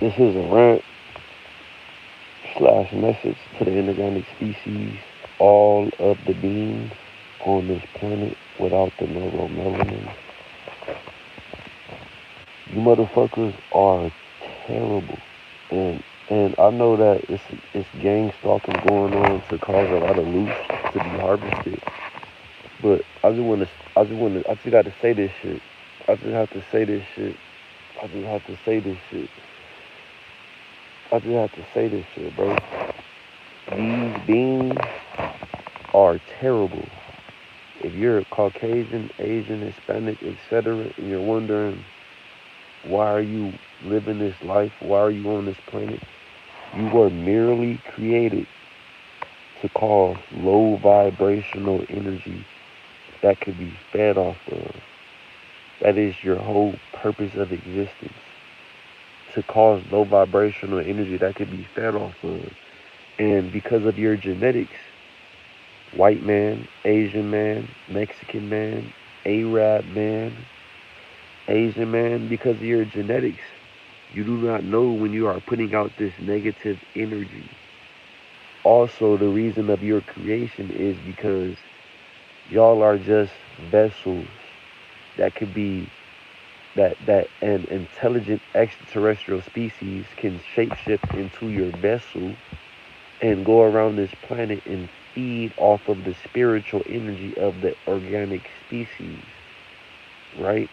This is a rant slash message to the inorganic species. All of the beings on this planet without the neuromelanin. You motherfuckers are terrible. And I know that it's gang stalking going on to cause a lot of loose to be harvested. But I just gotta say this shit. I just have to say this shit. I just have to say this shit. I just have to say this shit, bro. These beings are terrible. If you're a Caucasian, Asian, Hispanic, etc., and you're wondering why are you living this life, why are you on this planet, you were merely created to cause low vibrational energy that could be fed off of. That is your whole purpose of existence. To cause low vibrational energy that could be fed off of. And because of your genetics, white man, Asian man, Mexican man, Arab man, Asian man, because of your genetics, you do not know when you are putting out this negative energy. Also, the reason of your creation is because y'all are just vessels that could be that an intelligent extraterrestrial species can shapeshift into your vessel and go around this planet and feed off of the spiritual energy of the organic species, right?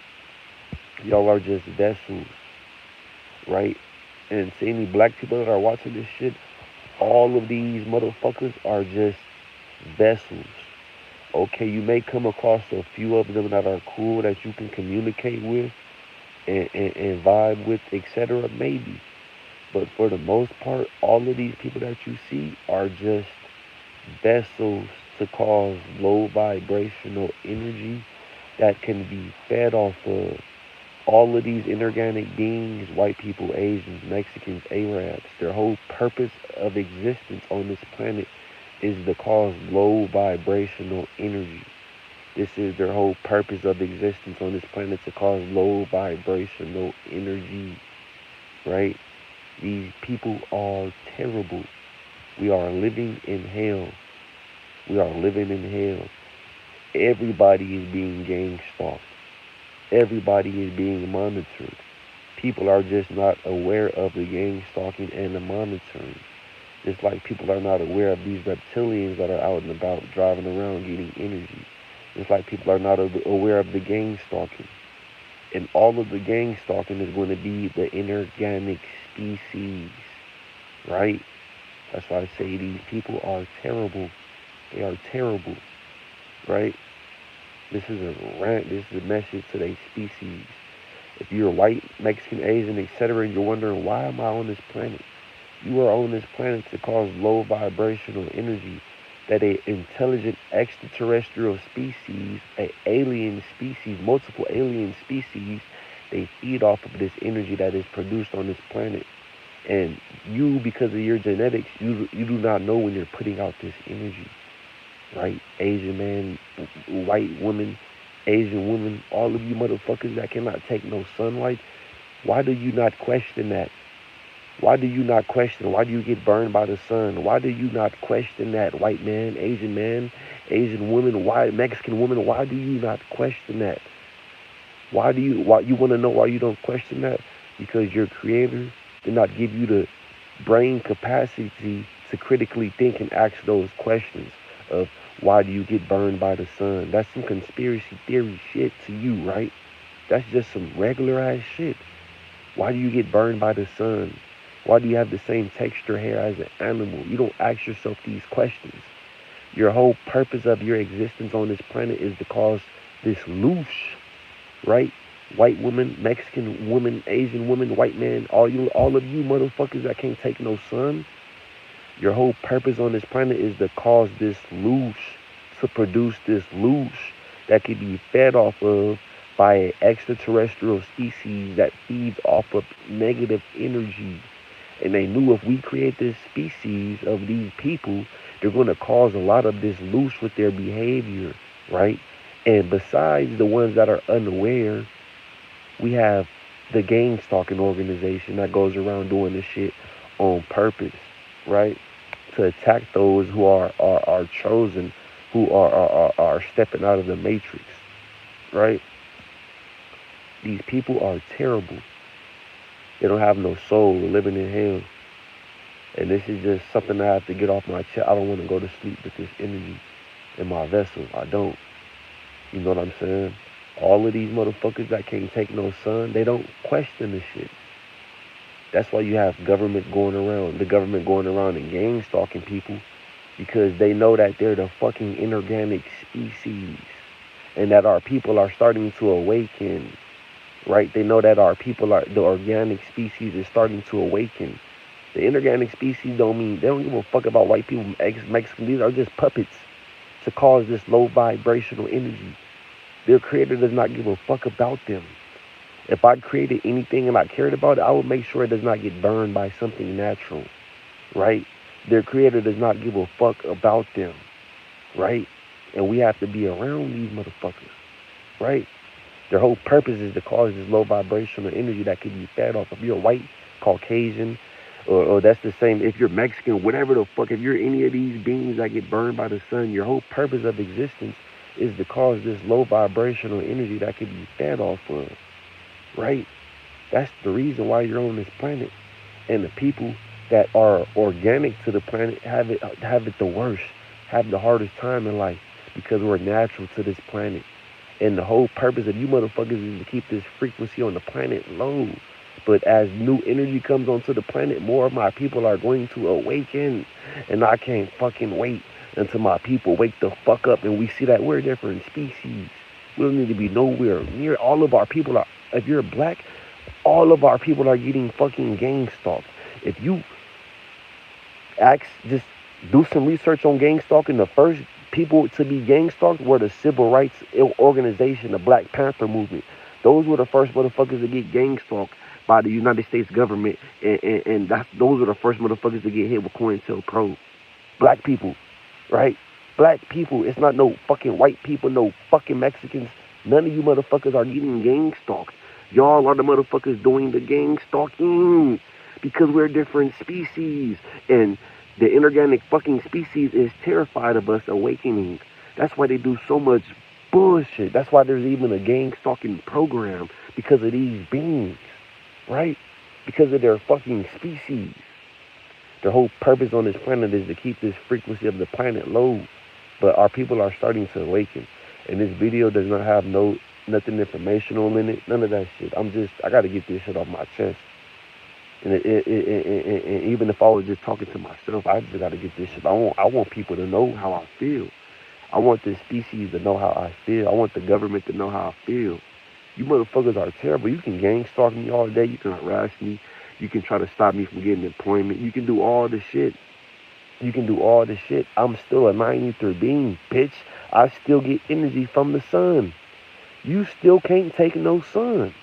Y'all are just vessels, right? And to any black people that are watching this shit, all of these motherfuckers are just vessels. Okay, you may come across a few of them that are cool that you can communicate with and vibe with, etc. Maybe. But for the most part, all of these people that you see are just vessels to cause low vibrational energy that can be fed off of. All of these inorganic beings, white people, Asians, Mexicans, Arabs, their whole purpose of existence on this planet is to cause low vibrational energy. This is their whole purpose of existence on this planet, to cause low vibrational energy, right? These people are terrible. We are living in hell. We are living in hell. Everybody is being gang stalked. Everybody is being monitored. People are just not aware of the gang stalking and the monitoring. Just like people are not aware of these reptilians that are out and about driving around getting energy. Just like people are not aware of the gang stalking. And all of the gang stalking is going to be the inorganic species, right? That's why I say these people are terrible. They are terrible, right? This is a rant. This is a message to their species. If you're white, Mexican, Asian, etc., and you're wondering, why am I on this planet? You are on this planet to cause low vibrational energy that a intelligent extraterrestrial species, a alien species, multiple alien species, they feed off of this energy that is produced on this planet. And you, because of your genetics, you do not know when you're putting out this energy, right? Asian man, white woman, Asian woman, all of you motherfuckers that cannot take no sunlight, why do you not question that? Why do you not question? Why do you get burned by the sun? Why do you not question that? White man, Asian woman, why Mexican woman, why do you not question that? Why you want to know why you don't question that? Because your creator did not give you the brain capacity to critically think and ask those questions of why do you get burned by the sun? That's some conspiracy theory shit to you, right? That's just some regular ass shit. Why do you get burned by the sun? Why do you have the same texture hair as an animal? You don't ask yourself these questions. Your whole purpose of your existence on this planet is to cause this loose, right? White woman, Mexican woman, Asian woman, white man, all of you motherfuckers that can't take no sun. Your whole purpose on this planet is to cause this loose, to produce this loose that can be fed off of by an extraterrestrial species that feeds off of negative energy. And they knew if we create this species of these people, they're going to cause a lot of this loose with their behavior, right? And besides the ones that are unaware, we have the gang stalking organization that goes around doing this shit on purpose, right? To attack those who are chosen, who are stepping out of the matrix, right? These people are terrible. They don't have no soul, living in hell. And this is just something I have to get off my chest. I don't want to go to sleep with this energy in my vessel. I don't. You know what I'm saying? All of these motherfuckers that can't take no sun, they don't question this shit. That's why you have the government going around and gang stalking people because they know that they're the fucking inorganic species and that our people are starting to awaken, right? They know that the organic species is starting to awaken. The inorganic species they don't give a fuck about white people, Mexicans. These are just puppets to cause this low vibrational energy. Their creator does not give a fuck about them. If I created anything and I cared about it, I would make sure it does not get burned by something natural, right? Their creator does not give a fuck about them, right? And we have to be around these motherfuckers, right? Their whole purpose is to cause this low vibrational energy that can be fed off. If you're white, Caucasian, or that's the same, if you're Mexican, whatever the fuck, if you're any of these beings that get burned by the sun, your whole purpose of existence is to cause this low vibrational energy that can be fed off of, right? That's the reason why you're on this planet. And the people that are organic to the planet have it the worst, have the hardest time in life because we're natural to this planet. And the whole purpose of you motherfuckers is to keep this frequency on the planet low. But as new energy comes onto the planet, more of my people are going to awaken. And I can't fucking wait until my people wake the fuck up and we see that we're different species. We don't need to be nowhere near. All of our people are, if you're black, all of our people are getting fucking gang stalked. If you just do some research on gang stalking, the first people to be gang stalked were the civil rights organization, the Black Panther movement. Those were the first motherfuckers to get gang stalked by the United States government, and those were the first motherfuckers to get hit with COINTELPRO. Black people, right? Black people. It's not no fucking white people, no fucking Mexicans. None of you motherfuckers are getting gang stalked. Y'all are the motherfuckers doing the gang stalking because we're different species, and the inorganic fucking species is terrified of us awakening. That's why they do so much bullshit. That's why there's even a gang stalking program because of these beings, right? Because of their fucking species. Their whole purpose on this planet is to keep this frequency of the planet low. But our people are starting to awaken. And this video does not have nothing informational in it. None of that shit. I gotta get this shit off my chest. And even if I was just talking to myself, I just gotta get this shit. I want people to know how I feel. I want this species to know how I feel. I want the government to know how I feel. You motherfuckers are terrible. You can gang stalk me all day. You can harass me. You can try to stop me from getting employment. You can do all this shit. I'm still a 93 being, bitch. I still get energy from the sun. You still can't take no sun.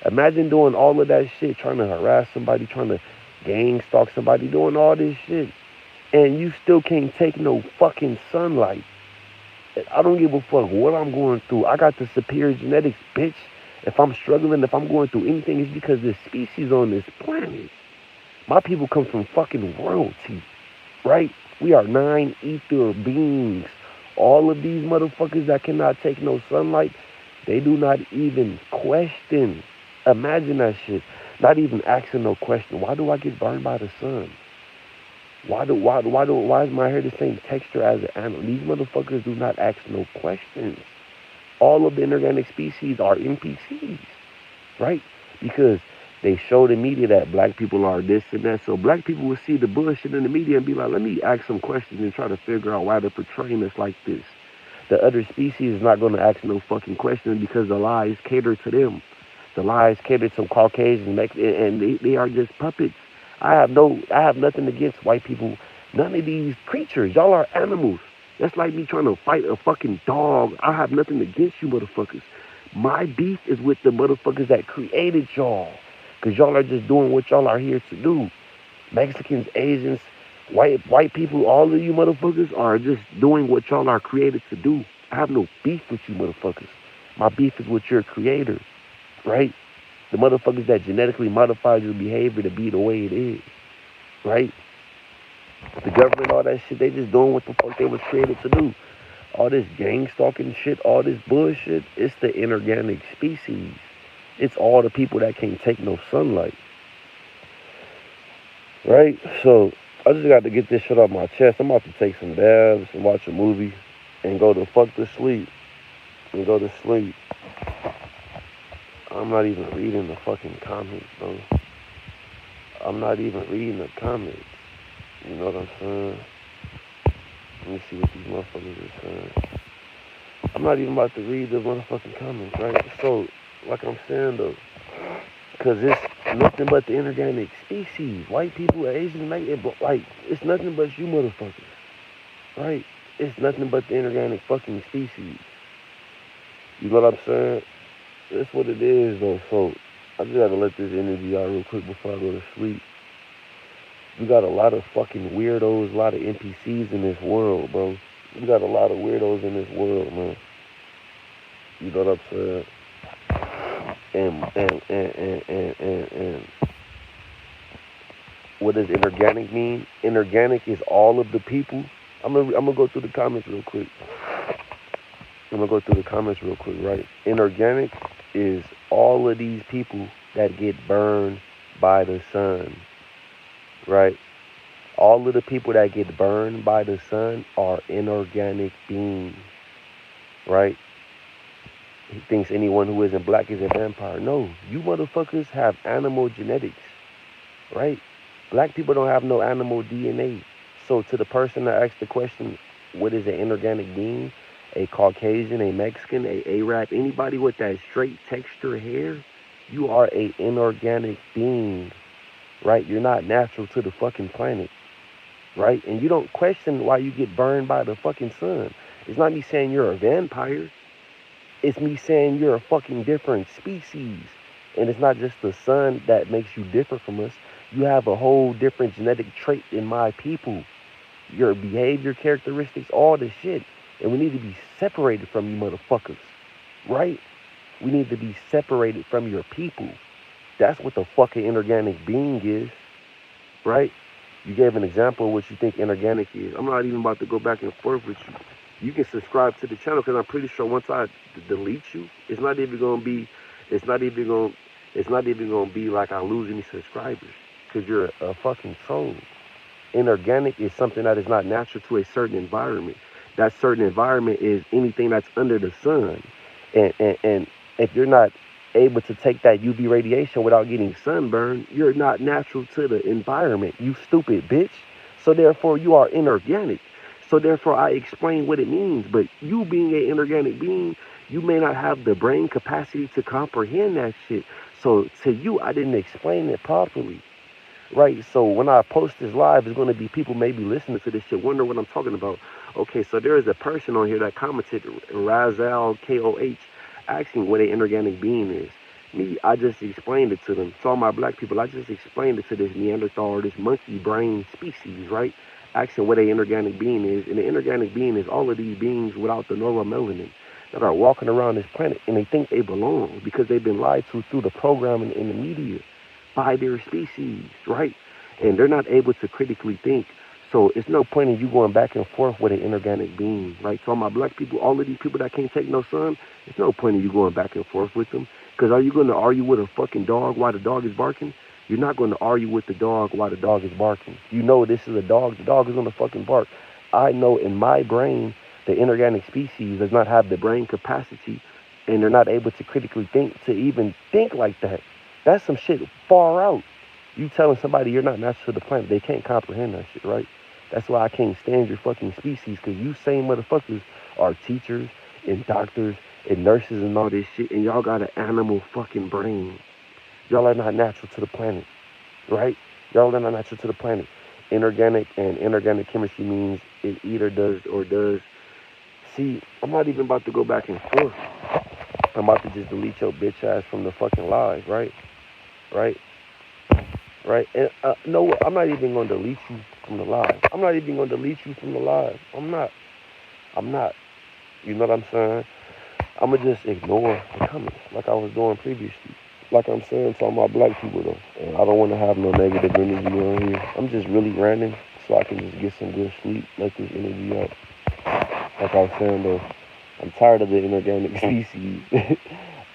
Imagine doing all of that shit, trying to harass somebody, trying to gang stalk somebody, doing all this shit. And you still can't take no fucking sunlight. I don't give a fuck what I'm going through. I got the superior genetics, bitch. If I'm struggling, if I'm going through anything, it's because there's species on this planet. My people come from fucking royalty, right? We are 9 ether beings. All of these motherfuckers that cannot take no sunlight, they do not even question. Imagine that shit. Not even asking no question. Why do I get burned by the sun? Why is my hair the same texture as an animal? These motherfuckers do not ask no questions. All of the inorganic species are NPCs, right? Because they show the media that black people are this and that. So black people will see the bullshit in the media and be like, let me ask some questions and try to figure out why they're portraying us like this. The other species is not going to ask no fucking questions because the lies cater to them. The lies cater to Caucasians, and they are just puppets. I have nothing against white people. None of these creatures. Y'all are animals. That's like me trying to fight a fucking dog. I have nothing against you motherfuckers. My beef is with the motherfuckers that created y'all. Because y'all are just doing what y'all are here to do. Mexicans, Asians, white people, all of you motherfuckers are just doing what y'all are created to do. I have no beef with you motherfuckers. My beef is with your creator, right? The motherfuckers that genetically modified your behavior to be the way it is, right? The government, all that shit, they just doing what the fuck they was created to do. All this gang stalking shit, all this bullshit, it's the inorganic species. It's all the people that can't take no sunlight, right? So I just got to get this shit off my chest. I'm about to take some dabs and watch a movie and go the fuck to sleep. And go to sleep. I'm not even reading the fucking comments, bro. I'm not even reading the comments. You know what I'm saying? Let me see what these motherfuckers are saying. I'm not even about to read the motherfucking comments, right? So, like I'm saying though, because it's nothing but the inorganic species. White people, Asian, like, it's nothing but you motherfuckers, right? It's nothing but the inorganic fucking species. You know what I'm saying? That's what it is though. So, I just gotta let this energy out real quick before I go to sleep. We got a lot of fucking weirdos, a lot of NPCs in this world, bro. We got a lot of weirdos in this world, man. You know what I'm saying? And what does inorganic mean? Inorganic is all of the people. I'm gonna go through the comments real quick. Right? Inorganic is all of these people that get burned by the sun, right? All of the people that get burned by the sun are inorganic beings, right? He thinks anyone who isn't black is a vampire. No, you motherfuckers have animal genetics, right? Black people don't have no animal DNA. So to the person that asked the question, what is an inorganic being? A Caucasian, a Mexican, a Arab, anybody with that straight texture hair, you are a inorganic being, right? You're not natural to the fucking planet, right? And you don't question why you get burned by the fucking sun. It's not me saying you're a vampire. It's me saying you're a fucking different species. And it's not just the sun that makes you different from us. You have a whole different genetic trait in my people. Your behavior, characteristics, all this shit. And we need to be separated from you motherfuckers. Right? We need to be separated from your people. That's what the fucking inorganic being is. Right? You gave an example of what you think inorganic is. I'm not even about to go back and forth with you. You can subscribe to the channel because I'm pretty sure once I delete you, it's not even gonna be like I lose any subscribers because you're a fucking troll. Inorganic is something that is not natural to a certain environment. That certain environment is anything that's under the sun. And if you're not able to take that UV radiation without getting sunburned, you're not natural to the environment, you stupid bitch. So therefore you are inorganic. So therefore I explain what it means. But you being an inorganic being, you may not have the brain capacity to comprehend that shit. So to you, I didn't explain it properly. Right, so when I post this live, it's going to be people maybe listening to this shit, wonder what I'm talking about. Okay, so there is a person on here that commented, Razal KOH, asking what an inorganic being is. Me, I just explained it to them. To all my black people, I just explained it to this Neanderthal or this monkey brain species, right? Asking what an inorganic being is. And the inorganic being is all of these beings without the neuromelanin that are walking around this planet and they think they belong because they've been lied to through the programming in the media by their species, right? And they're not able to critically think. So it's no point in you going back and forth with an inorganic being, right? So all my black people, all of these people that can't take no sun, it's no point in you going back and forth with them. Because are you going to argue with a fucking dog while the dog is barking? You're not going to argue with the dog while the dog is barking. You know this is a dog. The dog is going to fucking bark. I know in my brain, the inorganic species does not have the brain capacity and they're not able to critically think to even think like that. That's some shit far out. You telling somebody you're not natural to the planet, they can't comprehend that shit, right? That's why I can't stand your fucking species, because you same motherfuckers are teachers and doctors and nurses and all this shit, and y'all got an animal fucking brain. Y'all are not natural to the planet, right? Y'all are not natural to the planet. Inorganic and inorganic chemistry means it either does or does. See, I'm not even about to go back and forth. I'm about to just delete your bitch ass from the fucking live, right? Right? Right? And no, I'm not even going to delete you from the live. I'm not even going to delete you from the live. I'm not. You know what I'm saying? I'm going to just ignore the comments like I was doing previously. like I'm saying to all my black people though, and I don't want to have no negative energy on here. I'm just really ranting so I can just get some good sleep, let this energy out. Like I was saying though, I'm tired of the inorganic species.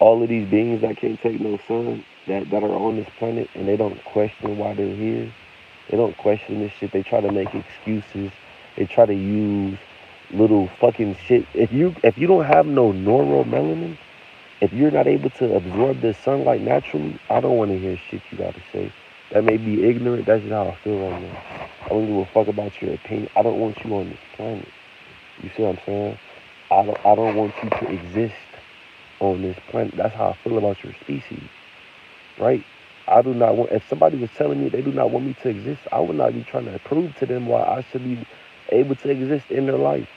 All of these beings that can't take no sun, that are on this planet, and they don't question why they're here. They don't question this shit. They try to make excuses. They try to use little fucking shit. If you don't have no normal melanin, if you're not able to absorb the sunlight naturally, I don't want to hear shit you gotta say. That may be ignorant. That's just how I feel right now. I don't give a fuck about your opinion. I don't want you on this planet. You see what I'm saying? I don't want you to exist on this planet. That's how I feel about your species, right? I do not want. If somebody was telling me they do not want me to exist, I would not be trying to prove to them why I should be able to exist in their life.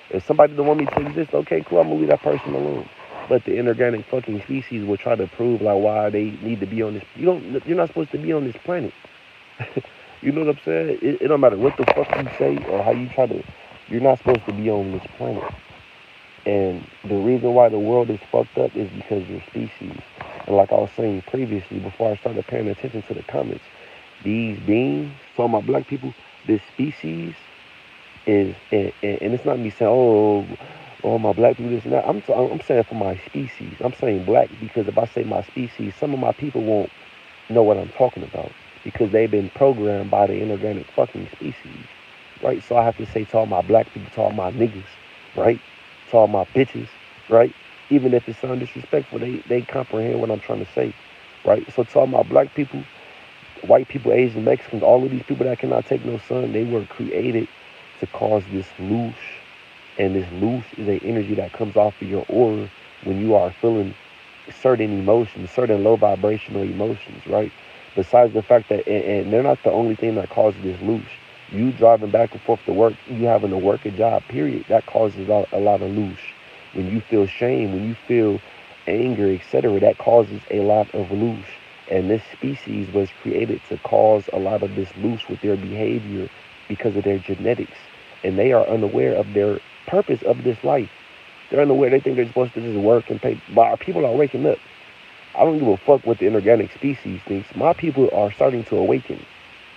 If somebody don't want me to exist, okay, cool, I'm gonna leave that person alone. But the inorganic fucking species will try to prove like why they need to be on this. You're not supposed to be on this planet. You know what I'm saying? It don't matter what the fuck you say or how you try to. You're not supposed to be on this planet. And the reason why the world is fucked up is because your species. And like I was saying previously, before I started paying attention to the comments, these beings, so my black people, this species is, and it's not me saying, oh, my black people, this and that. I'm saying for my species. I'm saying black because if I say my species, some of my people won't know what I'm talking about because they've been programmed by the inorganic fucking species, right? So I have to say to all my black people, to all my niggas, right? To all my bitches, right? Even if it sounds disrespectful, they comprehend what I'm trying to say, right? So to all my black people, white people, Asian, Mexicans, all of these people that cannot take no sun, they were created to cause this loosh. And this loosh is an energy that comes off of your aura when you are feeling certain emotions, certain low vibrational emotions, right? Besides the fact that, and they're not the only thing that causes this loosh. You driving back and forth to work, you having to work a job, period, that causes a lot of loosh. When you feel shame, when you feel anger, etc., that causes a lot of loosh. And this species was created to cause a lot of this loosh with their behavior because of their genetics. And they are unaware of their purpose of this life. They're unaware. They think they're supposed to just work and pay. But our people are waking up. I don't give a fuck what the inorganic species thinks. My people are starting to awaken,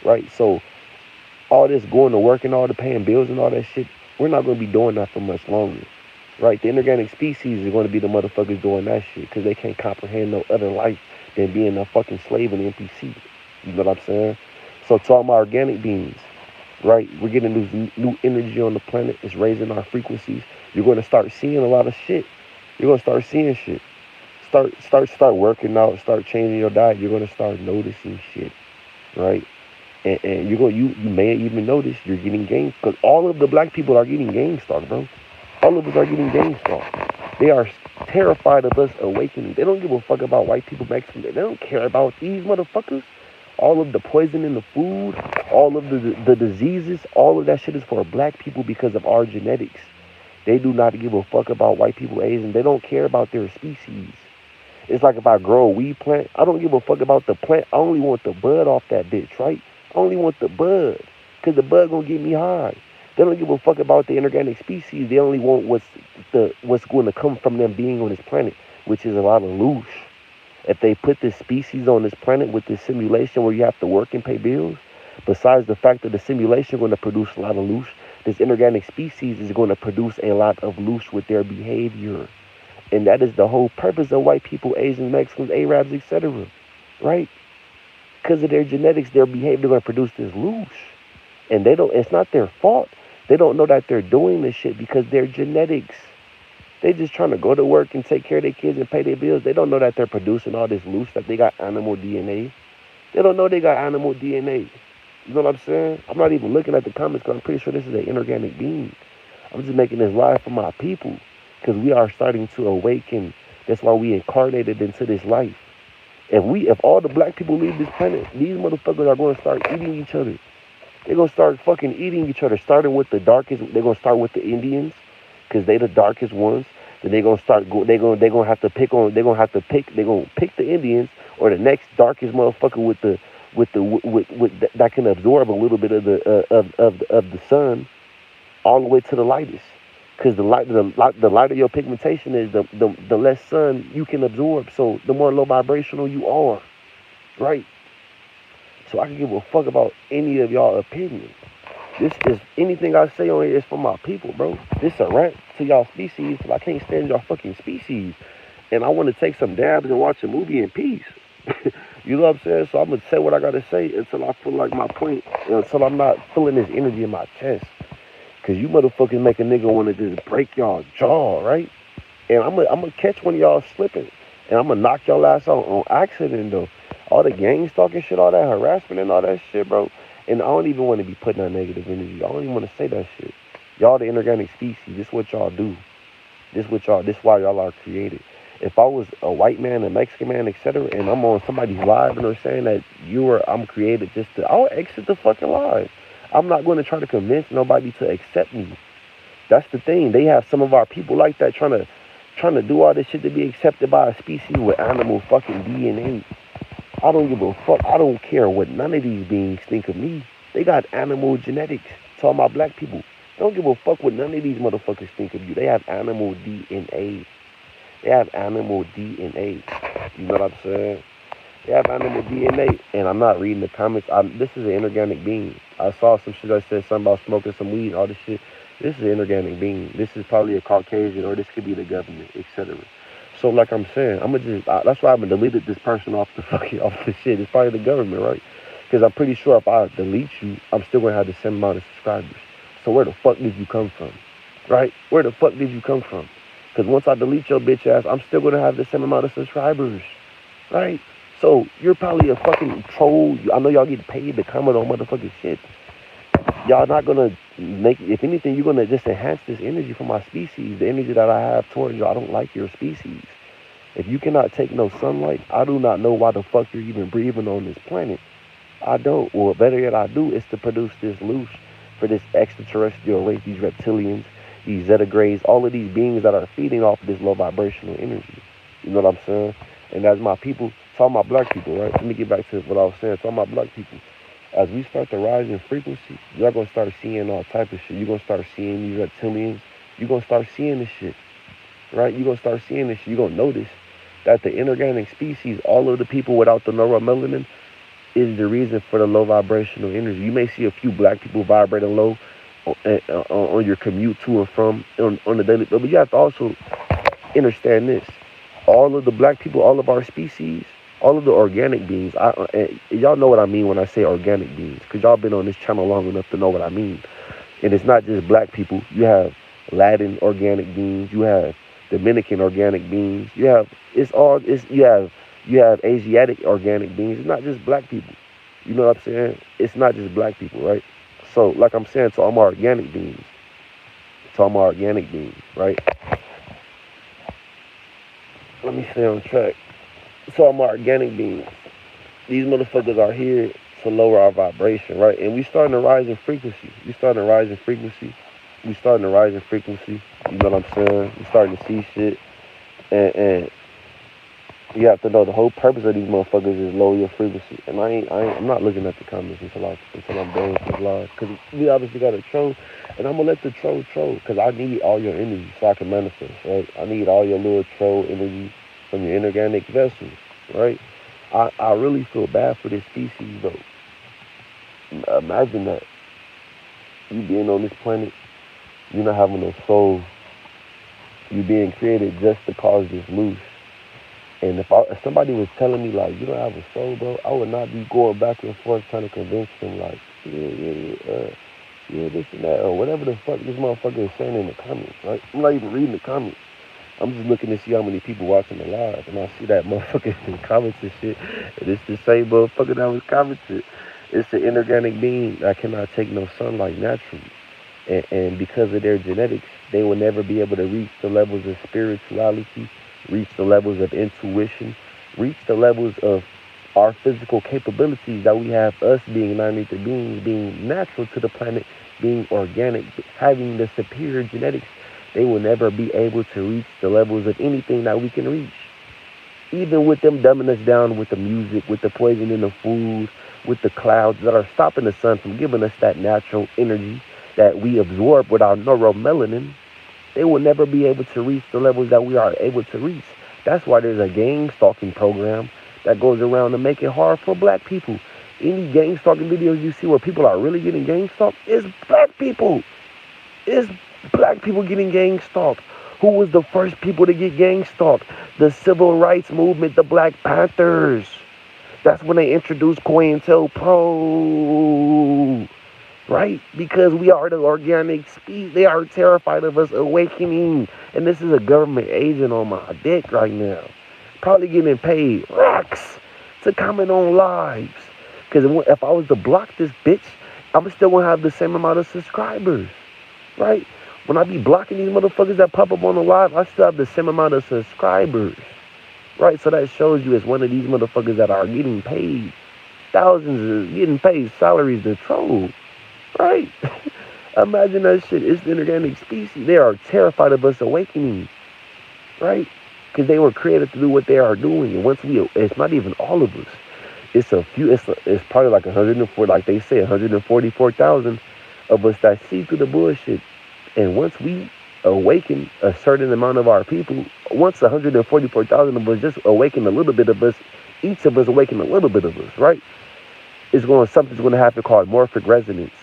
right? So all this going to work and all the paying bills and all that shit, we're not going to be doing that for much longer, right? The inorganic species is going to be the motherfuckers doing that shit because they can't comprehend no other life than being a fucking slave in the NPC. You know what I'm saying? So to all my organic beings, right? We're getting this new energy on the planet. It's raising our frequencies. You're going to start seeing a lot of shit. You're going to start seeing shit. Start working out. Start changing your diet. You're going to start noticing shit, right? And you may even notice you're getting game because all of the black people are getting game stalked, bro. All of us are getting game stalked. They are terrified of us awakening. They don't give a fuck about white people, Mexicans. They don't care about these motherfuckers. All of the poison in the food, all of the diseases, all of that shit is for black people because of our genetics. They do not give a fuck about white people, Asian. They don't care about their species. It's like if I grow a weed plant, I don't give a fuck about the plant. I only want the bud off that bitch, right? I only want the bud, because the bud gonna get me high. They don't give a fuck about the inorganic species. They only want what's going to come from them being on this planet, which is a lot of loosh. If they put this species on this planet with this simulation where you have to work and pay bills, besides the fact that the simulation is going to produce a lot of loosh, this inorganic species is going to produce a lot of loosh with their behavior. And that is the whole purpose of white people, Asians, Mexicans, Arabs, etc. Right? Because of their genetics, their behavior, they're going to produce this loosh. And it's not their fault. They don't know that they're doing this shit because their genetics. They just trying to go to work and take care of their kids and pay their bills. They don't know that they're producing all this loose, that they got animal DNA. They don't know they got animal DNA. You know what I'm saying? I'm not even looking at the comments because I'm pretty sure this is an inorganic being. I'm just making this live for my people because we are starting to awaken. That's why we incarnated into this life. If all the black people leave this planet, these motherfuckers are going to start eating each other. They're going to start fucking eating each other, starting with the darkest. They're going to start with the Indians because they the darkest ones. Then they're going to start, they're going to have to pick they're going to pick the Indians or the next darkest motherfucker with that can absorb a little bit of the sun all the way to the lightest. Because the lighter your pigmentation is, the less sun you can absorb. So the more low vibrational you are, right? So I can give a fuck about any of y'all opinions. This is anything I say on here is for my people, bro. This a rant to y'all species. I can't stand y'all fucking species, and I want to take some dabs and watch a movie in peace. You know what I'm saying? So I'm gonna say what I gotta say until I feel like my point, until I'm not feeling this energy in my chest. Cause you motherfuckers make a nigga wanna just break y'all jaw, right? And I'm gonna catch one of y'all slipping, and I'm gonna knock y'all ass out on accident though. All the gang stalking shit, all that harassment and all that shit, bro. And I don't even want to be putting out negative energy. I don't even want to say that shit. Y'all the inorganic species. This what y'all do. This why y'all are created. If I was a white man, a Mexican man, etc., and I'm on somebody's live and they're saying that I'm created just to, I'll exit the fucking live. I'm not going to try to convince nobody to accept me. That's the thing. They have some of our people like that trying to do all this shit to be accepted by a species with animal fucking DNA. I don't give a fuck. I don't care what none of these beings think of me. They got animal genetics. To all my black people. Don't give a fuck what none of these motherfuckers think of you. They have animal DNA. They have animal DNA. You know what I'm saying? They have animal DNA. And I'm not reading the comments. This is an inorganic being. I saw some shit that said something about smoking some weed and all this shit. This is an inorganic being. This is probably a Caucasian, or this could be the government, etc. So like I'm saying, that's why I've been deleted this person off off the shit. It's probably the government, right? Because I'm pretty sure if I delete you, I'm still gonna have the same amount of subscribers. So where the fuck did you come from? Right? Where the fuck did you come from? Because once I delete your bitch ass, I'm still gonna have the same amount of subscribers. Right? So you're probably a fucking troll. I know y'all get paid to comment on motherfucking shit. Y'all not gonna if anything, you're gonna just enhance this energy for my species, the energy that I have towards you. I don't like your species. If you cannot take no sunlight, I do not know why the fuck you're even breathing on this planet. I don't. Or better yet, I do, is to produce this loose for this extraterrestrial race, these reptilians, these zeta grays, all of these beings that are feeding off of this low vibrational energy. You know what I'm saying? And as my people, talking about black people, right? Let me get back to what I was saying. Talking about black people. As we start to rise in frequency, you're going to start seeing all type of shit. You're going to start seeing these reptilians. You're going to start seeing this shit, right? You're going to start seeing this shit. You're going to notice that the inorganic species, all of the people without the neuromelanin, is the reason for the low vibrational energy. You may see a few black people vibrating low on your commute to and from on the daily, but you have to also understand this. All of the black people, all of our species, all of the organic beings, y'all know what I mean when I say organic beings, because y'all been on this channel long enough to know what I mean. And it's not just black people. You have Latin organic beings. You have Dominican organic beings. You have you have Asiatic organic beings. It's not just black people. You know what I'm saying? It's not just black people, right? So, like I'm saying, to all my organic beings, right? Let me stay on track. So all my organic beings, these motherfuckers are here to lower our vibration, right? And we starting to rise in frequency. We starting to rise in frequency. You know what I'm saying? We starting to see shit. And you have to know the whole purpose of these motherfuckers is lower your frequency. And I'm not looking at the comments until I'm done with this live. Because we obviously got a troll. And I'm going to let the troll. Because I need all your energy so I can manifest, right? I need all your little troll energy from your inorganic vessels, right? I really feel bad for this species, though. Imagine that. You being on this planet, you not having no soul. You being created just to cause this loose. And if somebody was telling me, like, you don't have a soul, bro, I would not be going back and forth trying to convince them, like, yeah, this and that, or whatever the fuck this motherfucker is saying in the comments, right? I'm not even reading the comments. I'm just looking to see how many people watching the live, and I see that motherfucker in the comments and shit, and it's the same motherfucker that was commenting. It's an inorganic being that cannot take no sunlight naturally. And because of their genetics, they will never be able to reach the levels of spirituality, reach the levels of intuition, reach the levels of our physical capabilities that we have, us being non-ether beings, being natural to the planet, being organic, having the superior genetics. They will never be able to reach the levels of anything that we can reach. Even with them dumbing us down with the music, with the poison in the food, with the clouds that are stopping the sun from giving us that natural energy that we absorb with our neuromelanin, They will never be able to reach the levels that we are able to reach. That's why there's a gang stalking program that goes around to make it hard for black people. Any gang stalking videos you see where people are really getting gang stalked, it's black people. It's black people getting gang stalked. Who was the first people to get gang stalked? The civil rights movement, the Black Panthers. That's when they introduced COINTELPRO, right? Because we are the organic species. They are terrified of us awakening. And this is a government agent on my dick right now. Probably getting paid racks to comment on lives. Because if I was to block this bitch, I'm still going to have the same amount of subscribers, right? When I be blocking these motherfuckers that pop up on the live, I still have the same amount of subscribers, right? So that shows you it's one of these motherfuckers that are getting paid. Thousands of getting paid salaries to troll, right? Imagine that shit. It's the inorganic species. They are terrified of us awakening, right? Because they were created to do what they are doing. And once it's not even all of us. It's a few, it's probably like 104, like they say, 144,000 of us that see through the bullshit. And once we awaken a certain amount of our people, once 144,000 of us just awaken a little bit of us, each of us awaken a little bit of us, right? Something's going to happen called morphic resonance,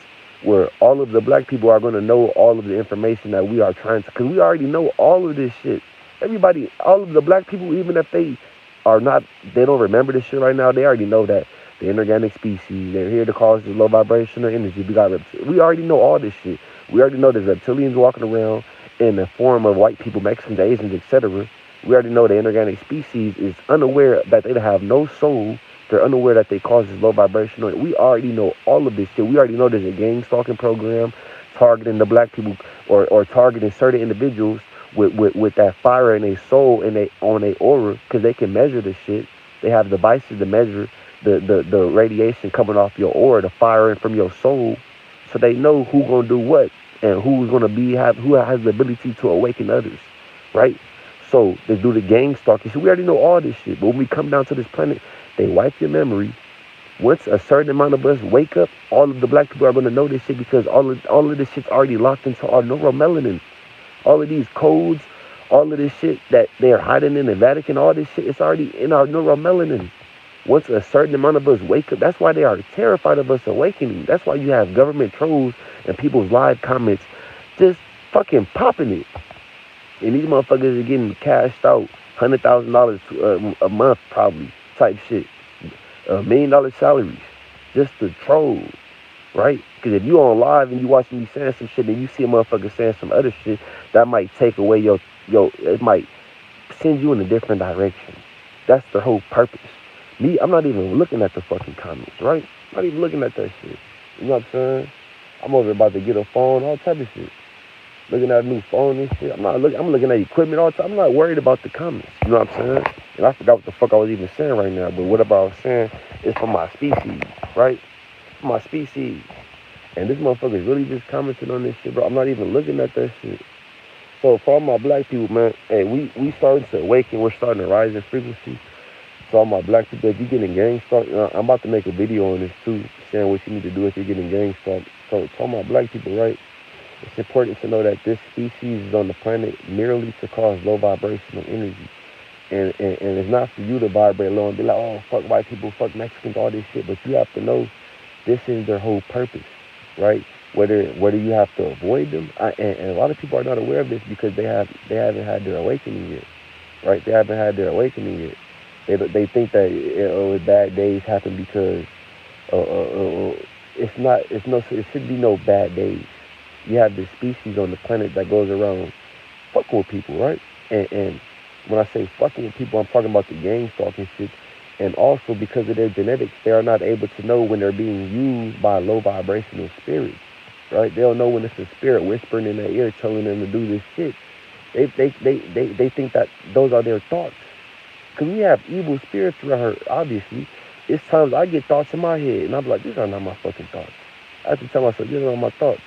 where all of the black people are going to know all of the information that we are trying to, because we already know all of this shit. Everybody, all of the black people, even if they don't remember this shit right now, they already know that the inorganic species, they're here to cause this low vibrational energy. We already know all this shit. We already know there's reptilians walking around in the form of white people, Mexicans, Asians, etc. We already know the inorganic species is unaware that they have no soul. They're unaware that they cause this low vibrational. We already know all of this shit. We already know there's a gang stalking program targeting the black people or targeting certain individuals with that fire in their soul and on their aura, because they can measure this shit. They have devices to measure the radiation coming off your aura, the fire from your soul, so they know who gonna do what and who's gonna who has the ability to awaken others, right? So they do the gang stalking shit. We already know all this shit, but when we come down to this planet, they wipe your memory. Once a certain amount of us wake up, all of the black people are gonna know this shit, because all of this shit's already locked into our neuromelanin. All of these codes, all of this shit that they're hiding in the Vatican, all this shit, it's already in our neuromelanin. Once a certain amount of us wake up, that's why they are terrified of us awakening. That's why you have government trolls and people's live comments just fucking popping it. And these motherfuckers are getting cashed out $100,000 a month probably, type shit. $1 million salaries just to troll, right? Because if you on live and you watching me saying some shit and you see a motherfucker saying some other shit, that might take away it might send you in a different direction. That's the whole purpose. Me, I'm not even looking at the fucking comments, right? I'm not even looking at that shit. You know what I'm saying? I'm over about to get a phone, all type of shit. Looking at a new phone and shit. I'm looking at equipment all the time. I'm not worried about the comments. You know what I'm saying? And I forgot what the fuck I was even saying right now. But whatever I was saying is for my species, right? For my species. And this motherfucker's really just commenting on this shit, bro. I'm not even looking at that shit. So for all my black people, man, hey, we starting to awaken. We're starting to rise in frequency. So all my black people, if you're getting gang stalked, I'm about to make a video on this too, saying what you need to do if you're getting gang stalked. So to all my black people, right? It's important to know that this species is on the planet merely to cause low vibrational energy. And it's not for you to vibrate low and be like, oh, fuck white people, fuck Mexicans, all this shit. But you have to know this is their whole purpose, right? Whether you have to avoid them. And a lot of people are not aware of this because they haven't had their awakening yet, right? They haven't had their awakening yet. They think that bad days happen because it should be no bad days. You have this species on the planet that goes around fucking with people, right? And when I say fucking with people, I'm talking about the gang stalking shit. And also because of their genetics, they are not able to know when they're being used by low vibrational spirits, right? They'll know when it's a spirit whispering in their ear telling them to do this shit. They think that those are their thoughts. Because we have evil spirits around her, obviously. It's times I get thoughts in my head, and I'm like, these are not my fucking thoughts. I have to tell myself, you know my thoughts.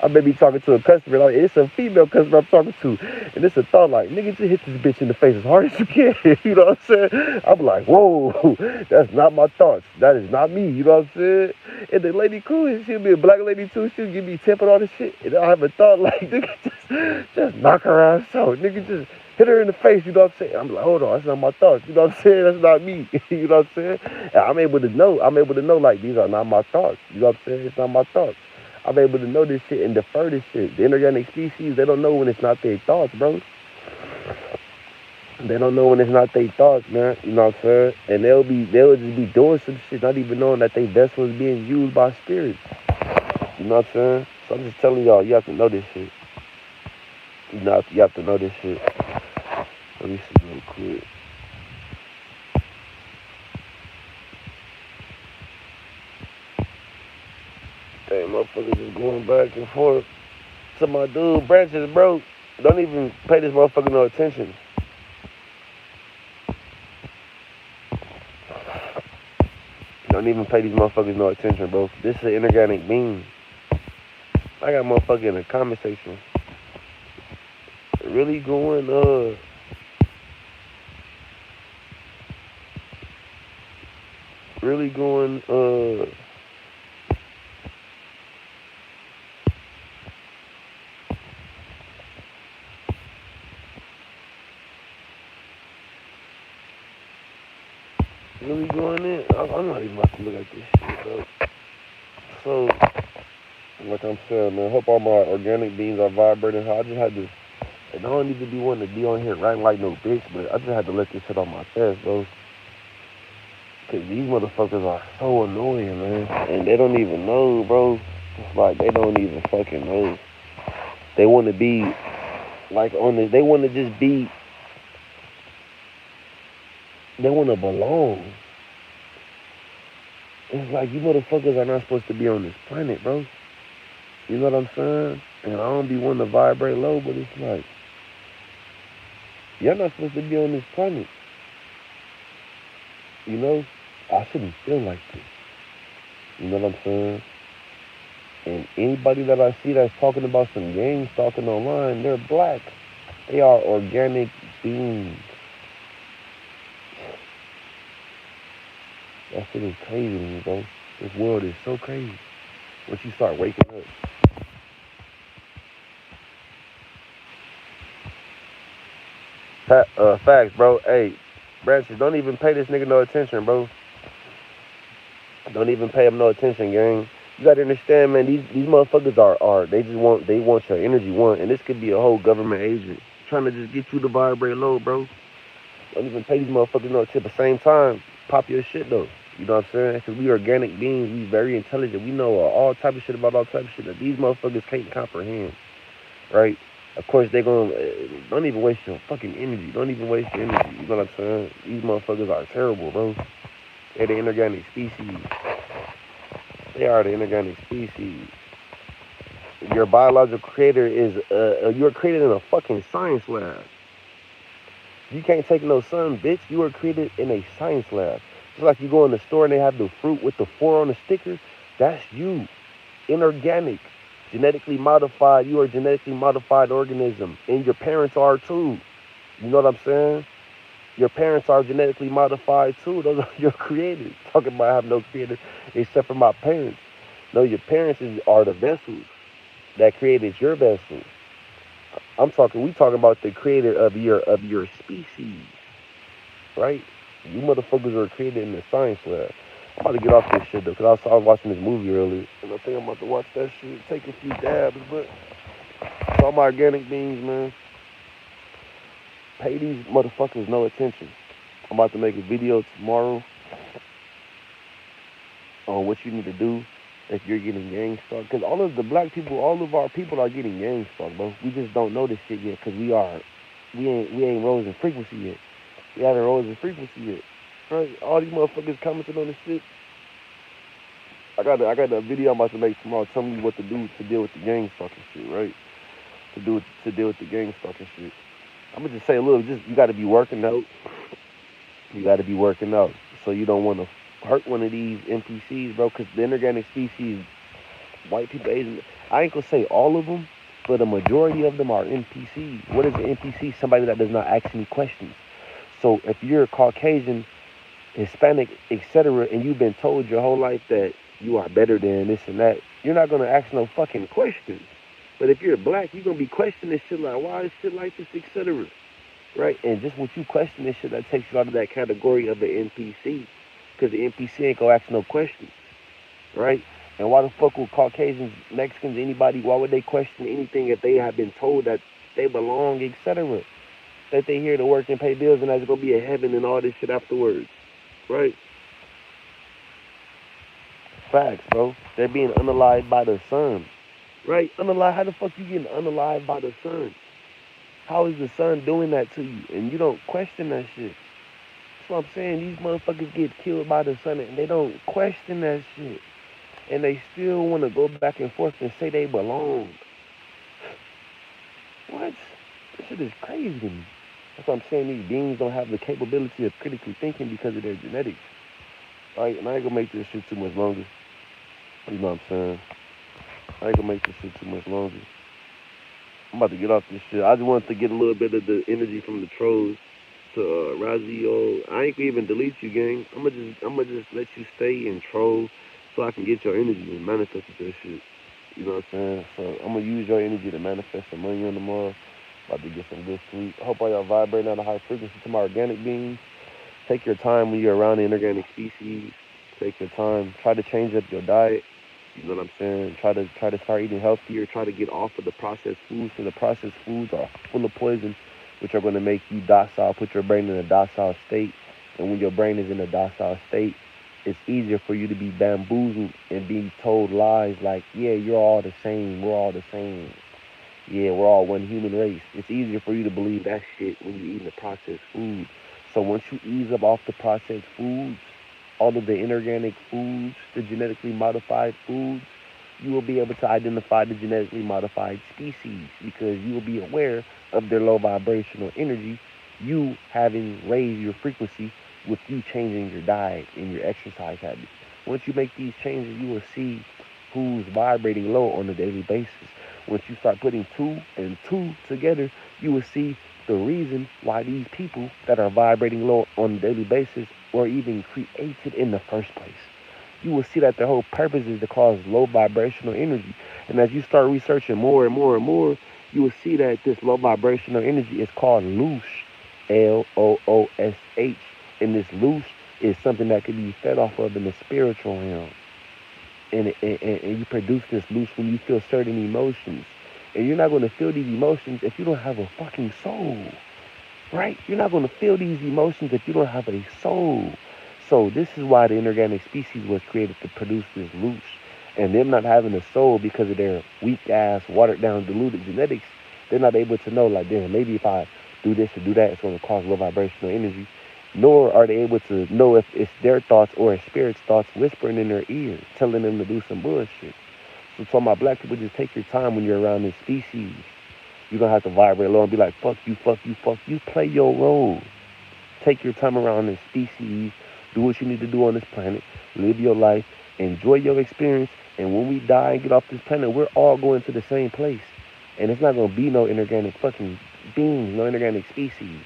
I may be talking to a customer, like it's a female customer I'm talking to, and it's a thought like, nigga, just hit this bitch in the face as hard as you can. You know what I'm saying? I'm like, whoa, that's not my thoughts. That is not me. You know what I'm saying? And the lady cool, she'll be a black lady too. She'll give me tip and all this shit, and I have a thought like, nigga, just knock her ass out, nigga, just hit her in the face, you know what I'm saying? I'm like, hold on, that's not my thoughts, you know what I'm saying? That's not me, you know what I'm saying? And I'm able to know, like, these are not my thoughts, you know what I'm saying? It's not my thoughts. I'm able to know this shit and defer this shit. The inorganic species, they don't know when it's not their thoughts, bro. They don't know when it's not their thoughts, man, you know what I'm saying? And they'll just be doing some shit, not even knowing that they vessel is being used by spirits, you know what I'm saying? So I'm just telling y'all, you have to know this shit. You have to know this shit. Let me see real quick. Damn, motherfuckers is going back and forth. To my dude, Branches, bro. Don't even pay this motherfucker no attention. Don't even pay these motherfuckers no attention, bro. This is an inorganic being. I got motherfucker in a comment section. Really going, really going, really going in. I'm not even about to look at this shit, bro. So, like I'm saying, man, hope all my organic beings are vibrating. I just had to, and I don't even be wanting to be on here ranting like no bitch, but I just had to let this shit on my chest, bro. Cause these motherfuckers are so annoying, man. And they don't even know, bro. It's like they don't even fucking know. They want to be like on the, they want to just be, they want to belong. It's like you motherfuckers are not supposed to be on this planet, bro. You know what I'm saying? And I don't be wanting to vibrate low, but it's like, you're not supposed to be on this planet. You know? I shouldn't feel like this. You know what I'm saying? And anybody that I see that's talking about some gang stalking online, they're black. They are organic beings. That shit is crazy to me, bro. This world is so crazy. Once you start waking up. Facts, bro. Hey, Branches, don't even pay this nigga no attention, bro. Don't even pay him no attention, gang. You gotta understand, man. These motherfuckers are they want your energy, and this could be a whole government agent trying to just get you to vibrate low, bro. Don't even pay these motherfuckers no attention. At the same time, pop your shit though. You know what I'm saying? Because we organic beings, we very intelligent. We know all type of shit about all type of shit that these motherfuckers can't comprehend, right? Of course, they gonna don't even waste your fucking energy. Don't even waste your energy. You know what I'm saying? These motherfuckers are terrible, bro. They're the inorganic species. They are the inorganic species. Your biological creator is you're created in a fucking science lab. You can't take no sun, bitch. You were created in a science lab. Just like you go in the store and they have the fruit with the 4 on the sticker. That's you. Inorganic. Genetically modified. You are a genetically modified organism. And your parents are too. You know what I'm saying? Your parents are genetically modified too. Those are your creators. Talking about I have no creator except for my parents. No, your parents are the vessels that created your vessel. We talking about the creator of your species, right? You motherfuckers were created in the science lab. I'm about to get off this shit though, cause I was watching this movie earlier, and I think I'm about to watch that shit, take a few dabs, but it's all my organic beings, man. Pay these motherfuckers no attention. I'm about to make a video tomorrow on what you need to do if you're getting gang stalked. Because all of the black people, all of our people are getting gang stalked, bro. We just don't know this shit yet because we ain't rose in frequency yet. We haven't rose in frequency yet. Right? All these motherfuckers commenting on this shit. I got a video I'm about to make tomorrow telling you what to do to deal with the gang stalking shit, right? To deal with the gang stalking shit. I'm gonna just say a little, just you gotta be working out. You gotta be working out. So you don't wanna hurt one of these NPCs, bro, because the inorganic species, white people, Asian. I ain't gonna say all of them, but a majority of them are NPCs. What is an NPC? Somebody that does not ask any questions. So if you're Caucasian, Hispanic, etc., and you've been told your whole life that you are better than this and that, you're not gonna ask no fucking questions. But if you're black, you're gonna be questioning shit like why is shit like this, etc. Right? And just when you question this shit, that takes you out of that category of the NPC, because the NPC ain't gonna ask no questions, right? And why the fuck would Caucasians, Mexicans, anybody, why would they question anything if they have been told that they belong, etc.? That they here to work and pay bills and there's gonna be a heaven and all this shit afterwards, right? Facts, bro. They're being unalived by the sun, right? Unalive. How the fuck you getting unalived by the sun? How is the sun doing that to you? And you don't question that shit. That's what I'm saying. These motherfuckers get killed by the sun and they don't question that shit. And they still want to go back and forth and say they belong. What? This shit is crazy to me. That's what I'm saying. These beings don't have the capability of critically thinking because of their genetics. Right? And I ain't gonna make this shit too much longer. You know what I'm saying? I ain't gonna make this shit too much longer. I'm about to get off this shit. I just wanted to get a little bit of the energy from the trolls to Razio. I ain't gonna even delete you, gang. I'm gonna just let you stay and troll so I can get your energy and manifest with that shit. You know what I'm saying? So I'm gonna use your energy to manifest some money on tomorrow. About to get some good sleep. I hope all y'all vibrating at a high frequency to my organic beings. Take your time when you're around the inorganic species. Take your time. Try to change up your diet. You know what I'm saying? Try to start eating healthier. Try to get off of the processed foods, because the processed foods are full of poison, which are going to make you docile, put your brain in a docile state. And when your brain is in a docile state, it's easier for you to be bamboozled and be told lies like, yeah, you're all the same. We're all the same. Yeah, we're all one human race. It's easier for you to believe that shit when you're eating the processed food. So once you ease up off the processed foods, all of the inorganic foods, the genetically modified foods, you will be able to identify the genetically modified species because you will be aware of their low vibrational energy, you having raised your frequency with you changing your diet and your exercise habits. Once you make these changes, you will see who's vibrating low on a daily basis. Once you start putting two and two together, you will see the reason why these people that are vibrating low on a daily basis were even created in the first place. You will see that their whole purpose is to cause low vibrational energy. And as you start researching more and more and more, you will see that this low vibrational energy is called loosh, Loosh. And this loosh is something that can be fed off of in the spiritual realm. And you produce this loosh when you feel certain emotions. And you're not going to feel these emotions if you don't have a fucking soul. Right? You're not going to feel these emotions if you don't have a soul. So this is why the inorganic species was created to produce this loosh. And them not having a soul because of their weak ass, watered down, diluted genetics, they're not able to know like, damn, maybe if I do this or do that, it's going to cause low vibrational energy. Nor are they able to know if it's their thoughts or a spirit's thoughts whispering in their ear, telling them to do some bullshit. So to my black people, just take your time when you're around this species. You don't have to vibrate low and be like, fuck you, fuck you, fuck you. Play your role. Take your time around this species. Do what you need to do on this planet. Live your life. Enjoy your experience. And when we die and get off this planet, we're all going to the same place. And it's not going to be no inorganic fucking beings, no inorganic species.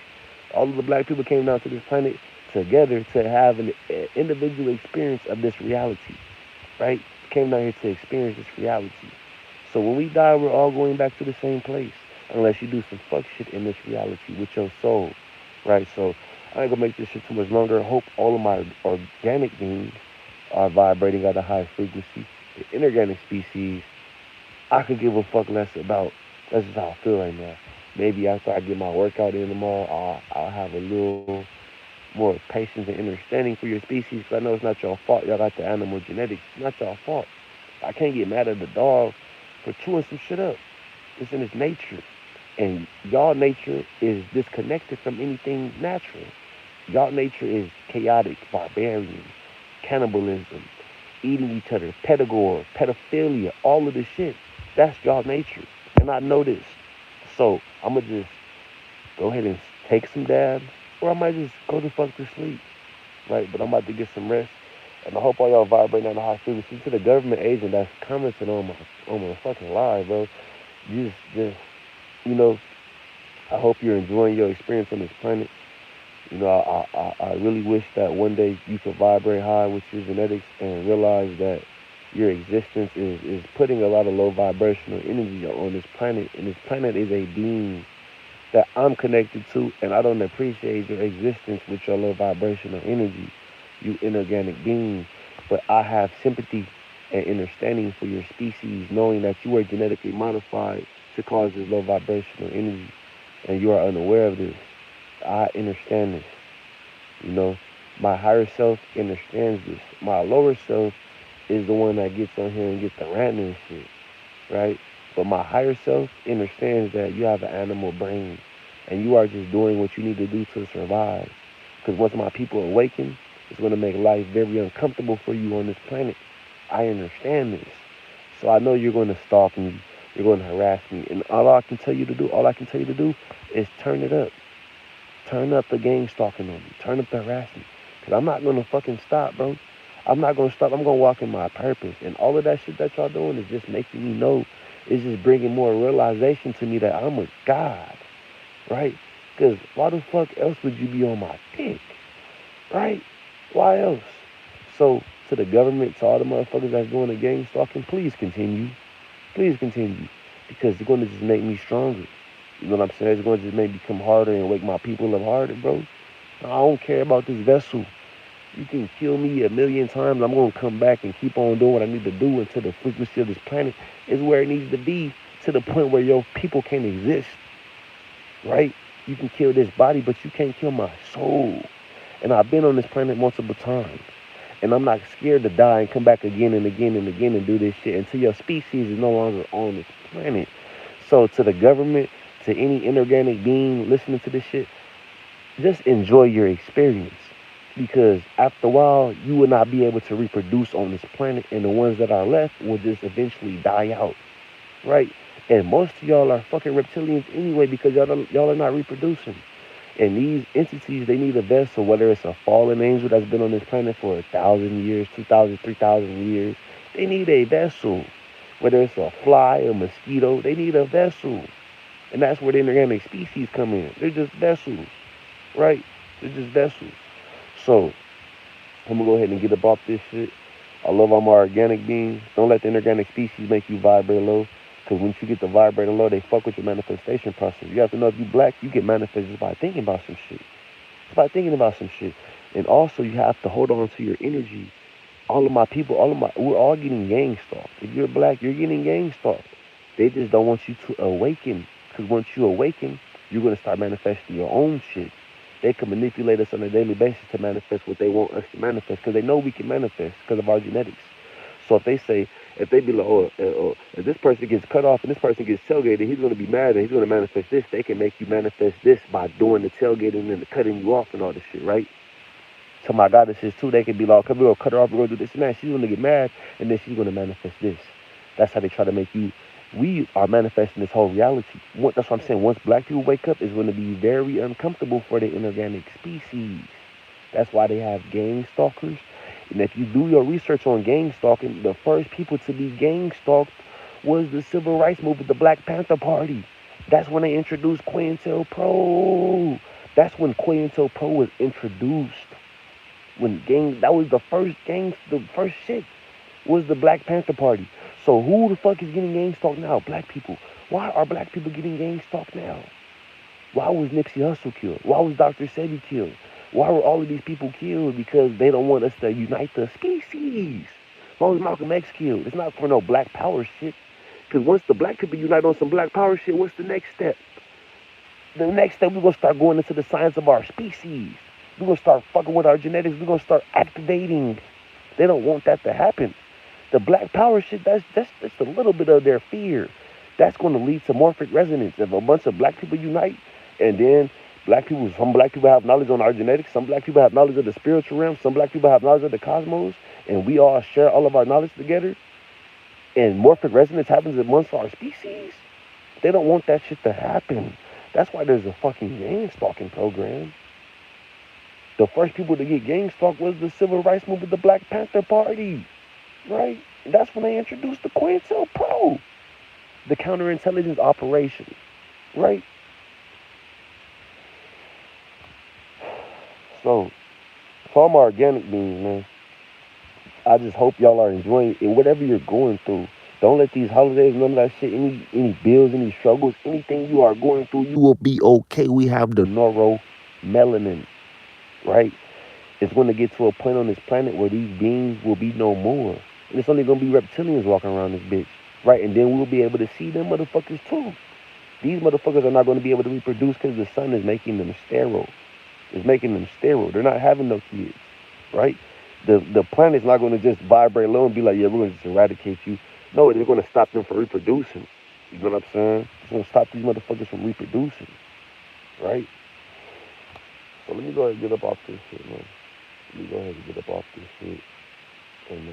All of the black people came down to this planet together to have an individual experience of this reality, right? Came down here to experience this reality. So when we die, we're all going back to the same place, unless you do some fuck shit in this reality with your soul, right? So I ain't gonna make this shit too much longer. I hope all of my organic beings are vibrating at a high frequency. The inorganic species, I could give a fuck less about. That's just how I feel right now. Maybe after I get my workout in tomorrow, I'll have a little more patience and understanding for your species. Because I know it's not your fault. Y'all got the animal genetics. It's not your fault. I can't get mad at the dog for chewing some shit up. It's in its nature. And y'all nature is disconnected from anything natural. Y'all nature is chaotic, barbarian, cannibalism, eating each other, pedophilia, all of this shit. That's y'all nature. And I know this. So I'm going to just go ahead and take some dabs, or I might just go the fuck to sleep, right? But I'm about to get some rest. And I hope all y'all vibrating on a high frequency. To the government agent that's commenting on my fucking live, bro. Just you know, I hope you're enjoying your experience on this planet. You know, I really wish that one day you could vibrate high with your genetics and realize that your existence is putting a lot of low vibrational energy on this planet. And this planet is a being that I'm connected to, and I don't appreciate your existence with your low vibrational energy, you inorganic being. But I have sympathy and understanding for your species, knowing that you are genetically modified to cause this low vibrational energy, and you are unaware of this. I understand this. You know, my higher self understands this. My lower self is the one that gets on here and gets the rant and shit, right? But my higher self understands that you have an animal brain and you are just doing what you need to do to survive. Because once my people awaken, it's going to make life very uncomfortable for you on this planet. I understand this. So I know you're going to stalk me, you're going to harass me, and all I can tell you to do is turn it up. Turn up the gang stalking on me. Turn up the harassment. Because I'm not going to fucking stop, bro. I'm not going to stop. I'm going to walk in my purpose. And all of that shit that y'all doing is just making me know. It's just bringing more realization to me that I'm a God, right? Because why the fuck else would you be on my dick, right? Why else? So, to the government, to all the motherfuckers that's doing the gang stalking, please continue. Please continue. Because it's going to just make me stronger. You know what I'm saying? It's going to just make me come harder and wake my people up harder, bro. I don't care about this vessel. You can kill me a million times. I'm going to come back and keep on doing what I need to do until the frequency of this planet is where it needs to be, to the point where your people can't exist, right? You can kill this body, but you can't kill my soul. And I've been on this planet multiple times. And I'm not scared to die and come back again and again and again and do this shit until your species is no longer on this planet. So to the government, to any inorganic being listening to this shit, just enjoy your experience. Because after a while, you will not be able to reproduce on this planet, and the ones that are left will just eventually die out, right? And most of y'all are fucking reptilians anyway because y'all are not reproducing. And these entities, they need a vessel, whether it's a fallen angel that's been on this planet for 1,000 years, 2,000, 3,000 years. They need a vessel. Whether it's a fly, a mosquito, they need a vessel. And that's where the inorganic species come in. They're just vessels, right? They're just vessels. So, I'm going to go ahead and get up off this shit. I love all my organic beings. Don't let the inorganic species make you vibrate low. Because once you get to vibrating low, they fuck with your manifestation process. You have to know if you black, you get manifested just by thinking about some shit. Just by thinking about some shit. And also, you have to hold on to your energy. All of my people, we're all getting gang stalked. If you're black, you're getting gang stalked. They just don't want you to awaken. Because once you awaken, you're going to start manifesting your own shit. They can manipulate us on a daily basis to manifest what they want us to manifest. Because they know we can manifest because of our genetics. So if they be like, if this person gets cut off and this person gets tailgated, he's going to be mad and he's going to manifest this. They can make you manifest this by doing the tailgating and the cutting you off and all this shit, right? To my goddesses too, they can be like, come we're going to cut her off, we're going to do this and that. She's going to get mad and then she's going to manifest this. That's how they try to make you. We are manifesting this whole reality. That's what I'm saying. Once black people wake up, it's going to be very uncomfortable for the inorganic species. That's why they have gang stalkers. And if you do your research on gang stalking, the first people to be gang stalked was the civil rights movement, the Black Panther Party. That's when they introduced COINTELPRO. That's when COINTELPRO was introduced. That was the first shit was the Black Panther Party. So who the fuck is getting gang stalked now? Black people. Why are black people getting gang stalked now? Why was Nipsey Hussle killed? Why was Dr. Sebi killed? Why were all of these people killed? Because they don't want us to unite the species. Why was Malcolm X killed? It's not for no black power shit. Because once the black people unite on some black power shit, what's the next step? The next step, we're going to start going into the science of our species. We're going to start fucking with our genetics. We're going to start activating. They don't want that to happen. The black power shit, that's a little bit of their fear. That's going to lead to morphic resonance. If a bunch of black people unite, and then some black people have knowledge on our genetics, some black people have knowledge of the spiritual realm, some black people have knowledge of the cosmos, and we all share all of our knowledge together, and morphic resonance happens amongst our species, they don't want that shit to happen. That's why there's a fucking gang stalking program. The first people to get gang stalked was the civil rights movement, the Black Panther Party, right? That's when they introduced the COINTELPRO, the counterintelligence operation, right? So, from organic beans, man, I just hope y'all are enjoying it. Whatever you're going through, don't let these holidays, none of that shit, any bills, any struggles, anything you are going through, you will be okay. We have the neuromelanin, right? It's going to get to a point on this planet where these beings will be no more. And it's only going to be reptilians walking around this bitch, right? And then we'll be able to see them motherfuckers too. These motherfuckers are not going to be able to reproduce because the sun is making them sterile. It's making them sterile. They're not having no kids, right? The planet's not going to just vibrate low and be like, yeah, we're going to just eradicate you. No, they're going to stop them from reproducing. You know what I'm saying? It's going to stop these motherfuckers from reproducing, right? So let me go ahead and get up off this shit, man. Let me go ahead and get up off this shit and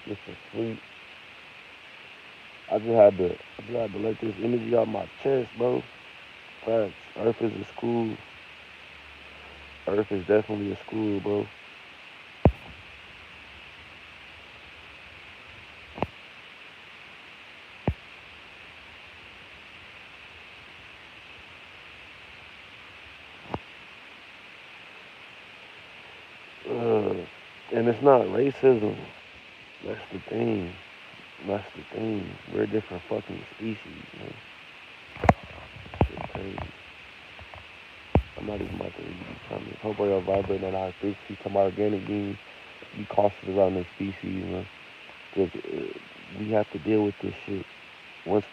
get some sleep. I just had to let this energy out my chest, bro. Facts. Earth is a school. Earth is definitely a school, bro. Uh, and it's not racism. That's the thing. That's the thing. We're a different fucking species, man. Shit crazy. I'm not even about to read these comments. Hope y'all vibrating at our frequency. Talking about organic beings. Be cautious around their species, man. Because we have to deal with this shit. Once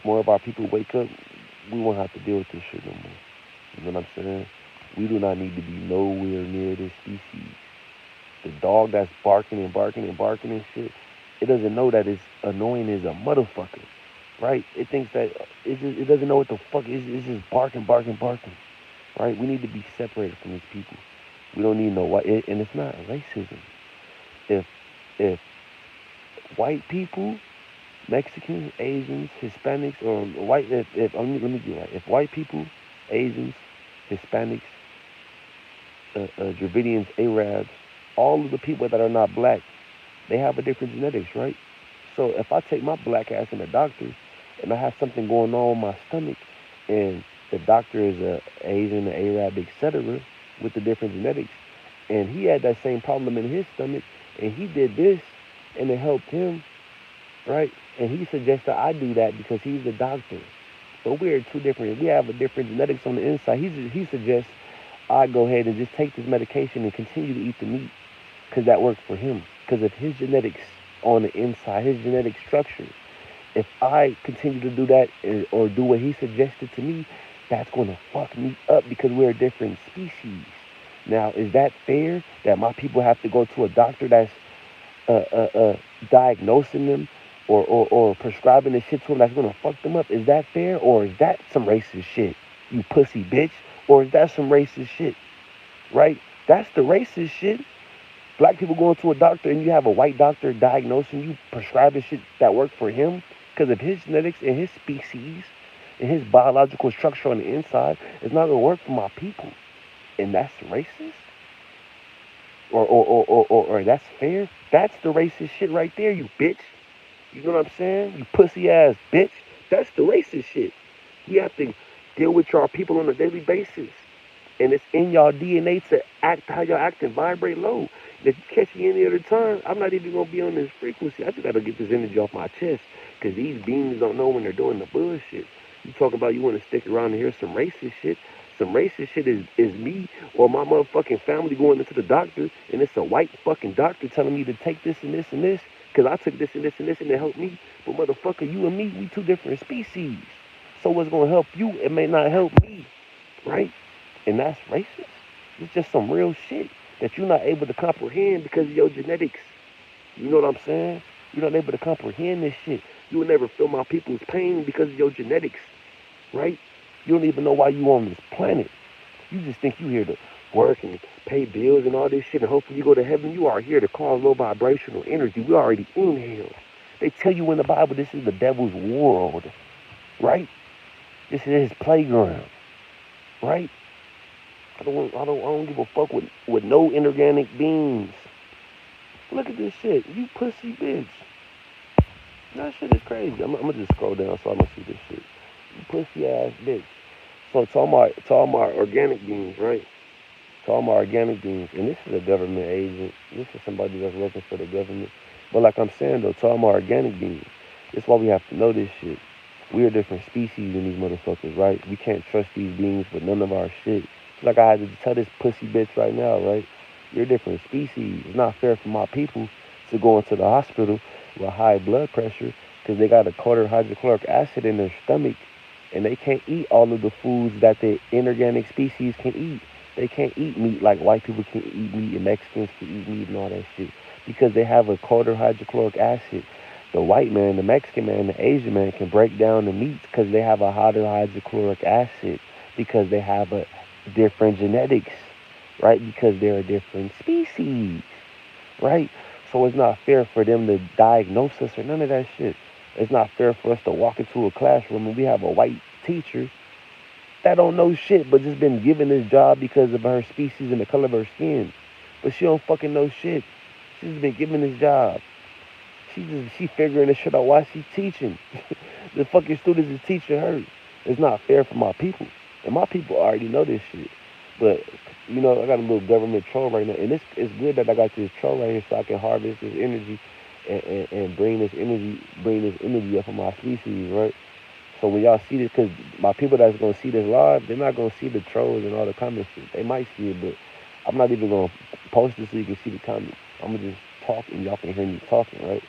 more of our people wake up, we won't have to deal with this shit no more. You know what I'm saying? We do not need to be nowhere near this species. The dog that's barking and barking and barking and shit, it doesn't know that it's annoying as a motherfucker, right? It thinks that it doesn't know what the fuck it's just barking, barking, barking, right? We need to be separated from these people. We don't need no white, and it's not racism. If if white people, Mexicans, Asians, Hispanics, or white, if let me get right. If white people, Asians, Hispanics, Dravidians, Arabs, all of the people that are not black, they have a different genetics, right? So if I take my black ass in the doctor and I have something going on in my stomach, and the doctor is a Asian, Arab, etc., with the different genetics, and he had that same problem in his stomach, and he did this, and it helped him, right? And he suggests that I do that because he's the doctor. But we're two different. We have a different genetics on the inside. He suggests I go ahead and just take this medication and continue to eat the meat because that worked for him. Because of his genetics on the inside, his genetic structure. If I continue to do that or do what he suggested to me, that's going to fuck me up because we're a different species. Now, is that fair that my people have to go to a doctor that's diagnosing them or prescribing the shit to them that's going to fuck them up? Is that fair, or is that some racist shit, you pussy bitch? Or is that some racist shit, right? That's the racist shit. Black people going to a doctor and you have a white doctor diagnosing you, prescribing shit that worked for him because of his genetics and his species and his biological structure on the inside. It's not going to work for my people. And that's racist? Or that's fair? That's the racist shit right there, you bitch. You know what I'm saying? You pussy ass bitch. That's the racist shit. We have to deal with y'all people on a daily basis. And it's in y'all DNA to act how y'all act and vibrate low. If you catch me any other time, I'm not even going to be on this frequency. I just got to get this energy off my chest because these beings don't know when they're doing the bullshit. You talk about you want to stick around and hear some racist shit. Some racist shit is me or my motherfucking family going into the doctor, and it's a white fucking doctor telling me to take this and this and this because I took this and this and this and it helped me. But motherfucker, you and me, we two different species. So what's going to help you, it may not help me, right? And that's racist. It's just some real shit that you're not able to comprehend because of your genetics. You know what I'm saying? You're not able to comprehend this shit. You will never feel my people's pain because of your genetics, right? You don't even know why you on this planet. You just think you here to work and pay bills and all this shit and hopefully you go to heaven. You are here to cause low vibrational energy. We already in hell. They tell you in the Bible this is the devil's world, right? This is his playground, right? I don't give a fuck with no inorganic beings. Look at this shit. You pussy bitch. That shit is crazy. I'm gonna just scroll down so I don't see this shit. You pussy ass bitch. So to all my organic beings, right? To all my organic beings, and this is a government agent. This is somebody that's working for the government. But like I'm saying though, to all my organic beings, that's why we have to know this shit. We are different species than these motherfuckers, right? We can't trust these beings with none of our shit. It's like I had to tell this pussy bitch right now, right? You're a different species. It's not fair for my people to go into the hospital with high blood pressure because they got a quarter hydrochloric acid in their stomach and they can't eat all of the foods that the inorganic species can eat. They can't eat meat like white people can eat meat and Mexicans can eat meat and all that shit because they have a quarter hydrochloric acid. The white man, the Mexican man, the Asian man can break down the meats because they have a higher hydrochloric acid because they have a different genetics, right? Because they're a different species, right? So it's not fair for them to diagnose us or none of that shit. It's not fair for us to walk into a classroom and we have a white teacher that don't know shit but just been given this job because of her species and the color of her skin. But she don't fucking know shit. She's been given this job. She figuring this shit out while she's teaching. The fucking students is teaching her. It's not fair for my people. And my people already know this shit. But I got a little government troll right now. And it's good that I got this troll right here so I can harvest this energy and bring this energy up for my species, right? So when y'all see this, because my people that's gonna see this live, they're not gonna see the trolls and all the comments. They might see it, but I'm not even gonna post it so you can see the comments. I'm gonna just talk and y'all can hear me talking, right?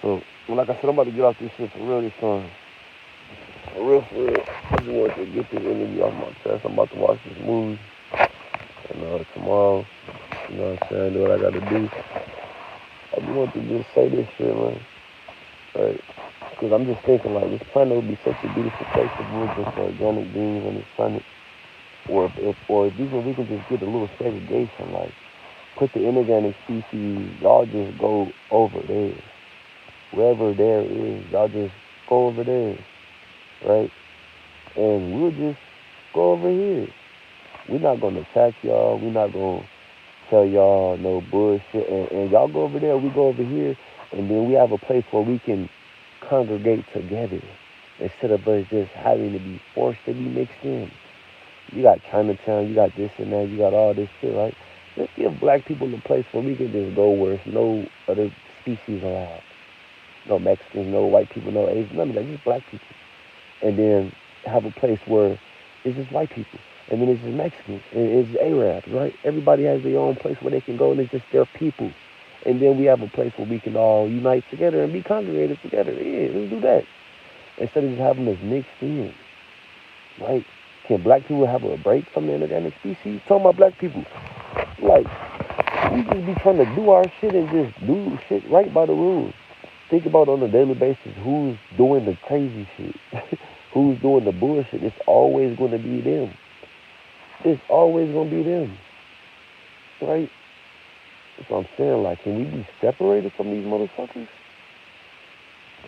So, like I said, I'm about to get off this shit for real this time. For real, for real. I just want to get this energy off my chest. I'm about to watch this movie. And tomorrow, you know what I'm saying, do what I gotta do. I just want to just say this shit, man. Right? Because I'm just thinking, like, this planet would be such a beautiful place if we were just organic beings on this planet. Or if even we can just get a little segregation, like, put the inorganic species, y'all just go over there. Wherever there is, y'all just go over there, right? And we'll just go over here. We're not gonna attack y'all. We're not gonna tell y'all no bullshit. And y'all go over there, we go over here, and then we have a place where we can congregate together instead of us just having to be forced to be mixed in. You got Chinatown, you got this and that, you got all this shit, right? Let's give black people a place where we can just go where there's no other species allowed. No Mexicans, no white people, no Asians, none of that, just black people. And then have a place where it's just white people. And then it's just Mexicans, and it's just Arabs, right? Everybody has their own place where they can go and it's just their people. And then we have a place where we can all unite together and be congregated together. Yeah, let's do that. Instead of just having us mixed in, right? Can black people have a break from the inorganic species? Talking about black people. Like, we just be trying to do our shit and just do shit right by the rules. Think about on a daily basis who's doing the crazy shit, who's doing the bullshit. It's always going to be them. It's always going to be them, right? That's what I'm saying. Like, can we be separated from these motherfuckers?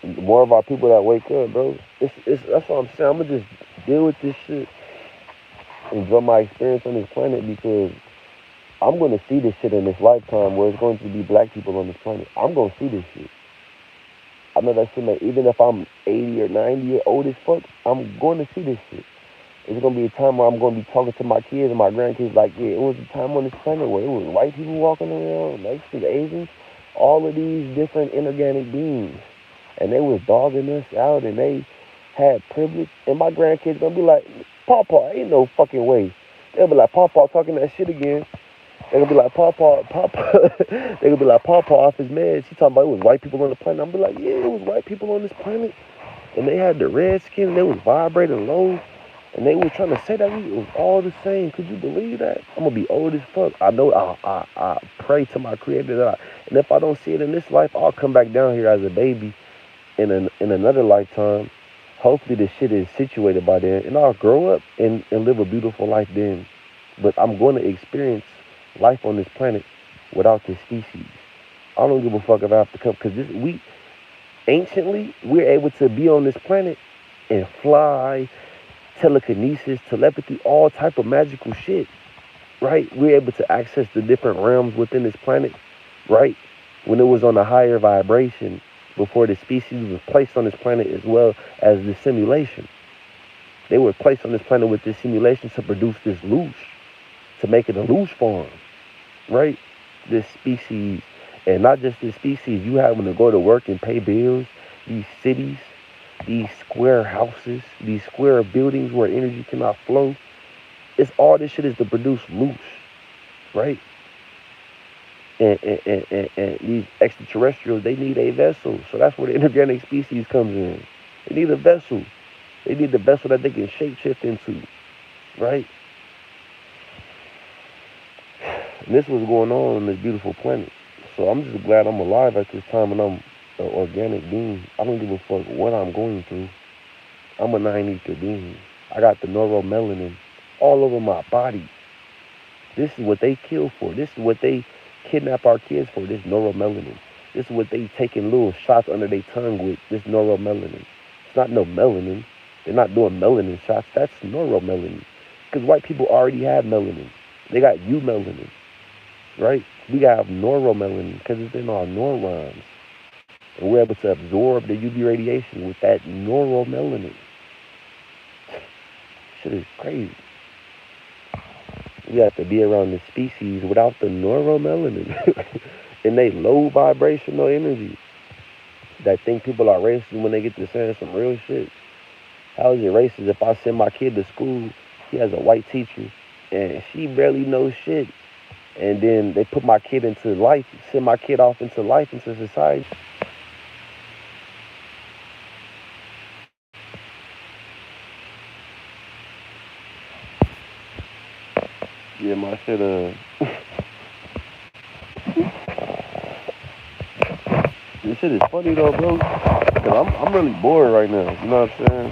More of our people that wake up, bro. That's what I'm saying. I'm gonna just deal with this shit, enjoy my experience on this planet because I'm gonna see this shit in this lifetime where it's going to be black people on this planet. I'm gonna see this shit. I know that shit, man. Even if I'm 80 or 90 or old as fuck, I'm going to see this shit. It's going to be a time where I'm going to be talking to my kids and my grandkids like, yeah, it was a time on this planet where it was white people walking around, Mexicans, Asians, all of these different inorganic beings. And they was dogging us out and they had privilege. And my grandkids going to be like, Pawpaw, ain't no fucking way. They'll be like, Pawpaw talking that shit again. They're gonna be like, Pawpaw. They're gonna be like, Pawpaw off his meds. He talking about it was white people on the planet. I'm be like, yeah, it was white people on this planet. And they had the red skin and they was vibrating low. And they was trying to say that we was all the same. Could you believe that? I'm gonna be old as fuck. I know I pray to my creator that and if I don't see it in this life, I'll come back down here as a baby in another lifetime. Hopefully this shit is situated by then. And I'll grow up and live a beautiful life then. But I'm gonna experience life on this planet without this species. I don't give a fuck if I have to come because anciently we're able to be on this planet and fly, telekinesis, telepathy, all type of magical shit, right? We're able to access the different realms within this planet, right? When it was on a higher vibration before the species was placed on this planet as well as the simulation. They were placed on this planet with this simulation to produce this loosh, to make it a loosh farm, right? This species, and not just this species, you having to go to work and pay bills, these cities, these square houses, these square buildings where energy cannot flow. It's all this shit is to produce loosh, right? And these extraterrestrials, they need a vessel. So that's where the inorganic species comes in. They need a vessel. They need the vessel that they can shapeshift into, right? And this was going on this beautiful planet. So I'm just glad I'm alive at this time and I'm an organic being. I don't give a fuck what I'm going through. I'm a 9 ether being. I got the neuromelanin all over my body. This is what they kill for. This is what they kidnap our kids for, this neuromelanin. This is what they taking little shots under their tongue with, this neuromelanin. It's not no melanin. They're not doing melanin shots. That's neuromelanin. Because white people already have melanin. They got eumelanin, right? We got neuromelanin because it's in our neurons. And we're able to absorb the UV radiation with that neuromelanin. Shit is crazy. You have to be around the species without the neuromelanin and they low vibrational energy that think people are racist when they get to saying some real shit. How is it racist if I send my kid to school, he has a white teacher, and she barely knows shit, and then they put my kid into life, send my kid off into life, into society? Yeah, my shit, this shit is funny though, bro. Cause I'm really bored right now. You know what I'm saying?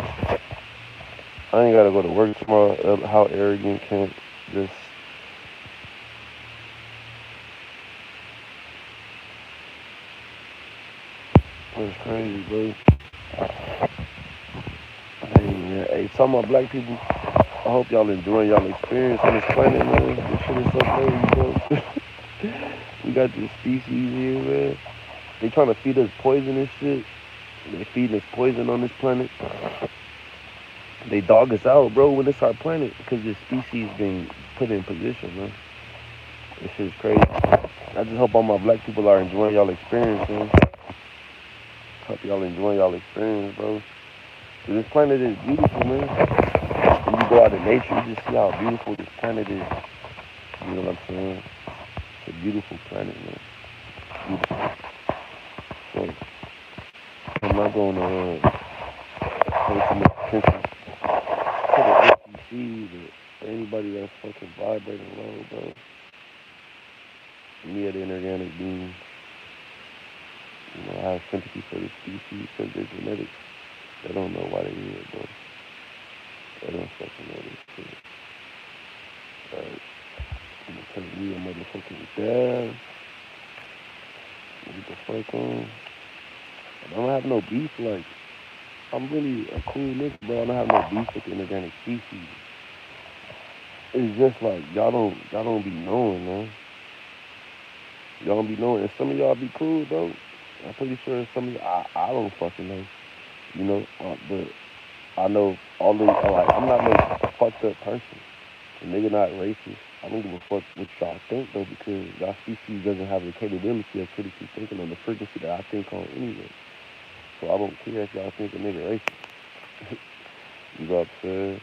I ain't gotta go to work tomorrow. How arrogant can just? That's crazy, bro. Hey, man. Hey, talking about black people. I hope y'all enjoying y'all experience on this planet, man. This shit is so crazy, bro. We got this species here, man. They trying to feed us poison and shit. They feeding us poison on this planet. They dog us out, bro, when it's our planet because this species been put in position, man. This shit's crazy. I just hope all my black people are enjoying y'all experience, man. Hope y'all enjoying y'all experience, bro. Cause this planet is beautiful, man. When you go out in nature, you just see how beautiful this planet is. You know what I'm saying? It's a beautiful planet, man. Beautiful. So I'm not going to pay too much attention to the NPCs or anybody that's fucking vibrating low, bro. Me, the inorganic being, you know, I have sympathy for the species because their genetics. They don't know why they're here, bro. They don't fucking know this shit. Right? Because we a motherfucking dad. Get the fuck on. I don't have no beef, like, I'm really a cool nigga, bro. I don't have no beef with the inorganic species. It's just like y'all don't be knowing, man. Y'all don't be knowing. And some of y'all be cool though. I'm pretty sure some of y'all I don't fucking know. You know, but I know all the like I'm not no fucked up person. A nigga not racist. I don't give a fuck what y'all think though, because y'all species doesn't have the capability of critically thinking on the frequency that I think on anyway. So I don't care if y'all think a nigga racist. You know what I'm saying?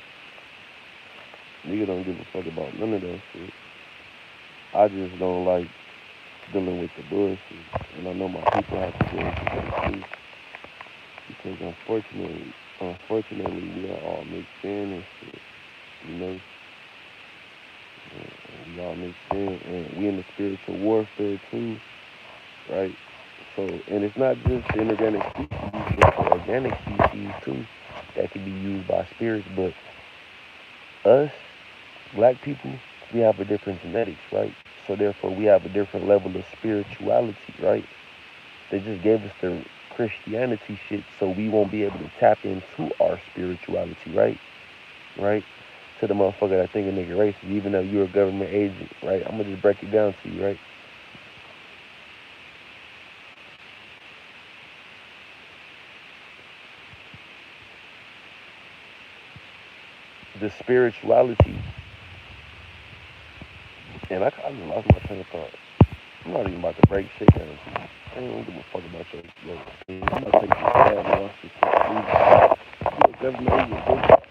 Nigga don't give a fuck about none of that shit. I just don't like dealing with the bullshit. And I know my people have to deal with that too. Because unfortunately, we are all mixed in and shit. You know? And we all mixed in. And we in the spiritual warfare too. Right? So, and it's not just the inorganic species, it's the organic species too that can be used by spirits. But us, black people, we have a different genetics, right? So therefore we have a different level of spirituality, right? They just gave us the Christianity shit so we won't be able to tap into our spirituality, right? right? To the motherfucker that think a nigga racist, even though you're a government agent, right? I'm gonna just break it down to you, right? The spirituality, and I just lost my train of thought. I'm not even about to break shit down to you. I ain't gonna give a fuck about your opinion. I'm about to take this bad and watch this shit. You a government agent, bitch.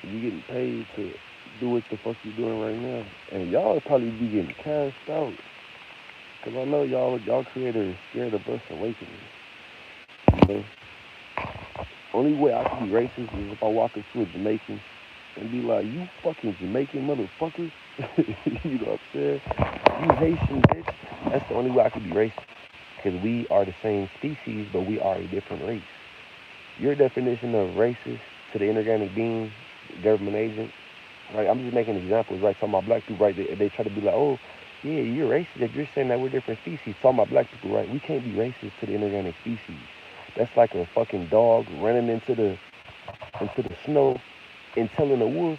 You getting paid to do what the fuck you doing right now, and y'all would probably be getting cashed out. Cause I know y'all creators scared of us awakening. You know, only way I can be racist is if I walk up to a Jamaican and be like, "You fucking Jamaican motherfucker," you know what I'm saying? You Haitian bitch. That's the only way I can be racist. Because we are the same species, but we are a different race. Your definition of racist to the inorganic being, government agent, right? I'm just making examples, right? Talking about black people, right? They try to be like, oh, yeah, you're racist if you're saying that we're different species. Talking about black people, right? We can't be racist to the inorganic species. That's like a fucking dog running into the snow and telling a wolf,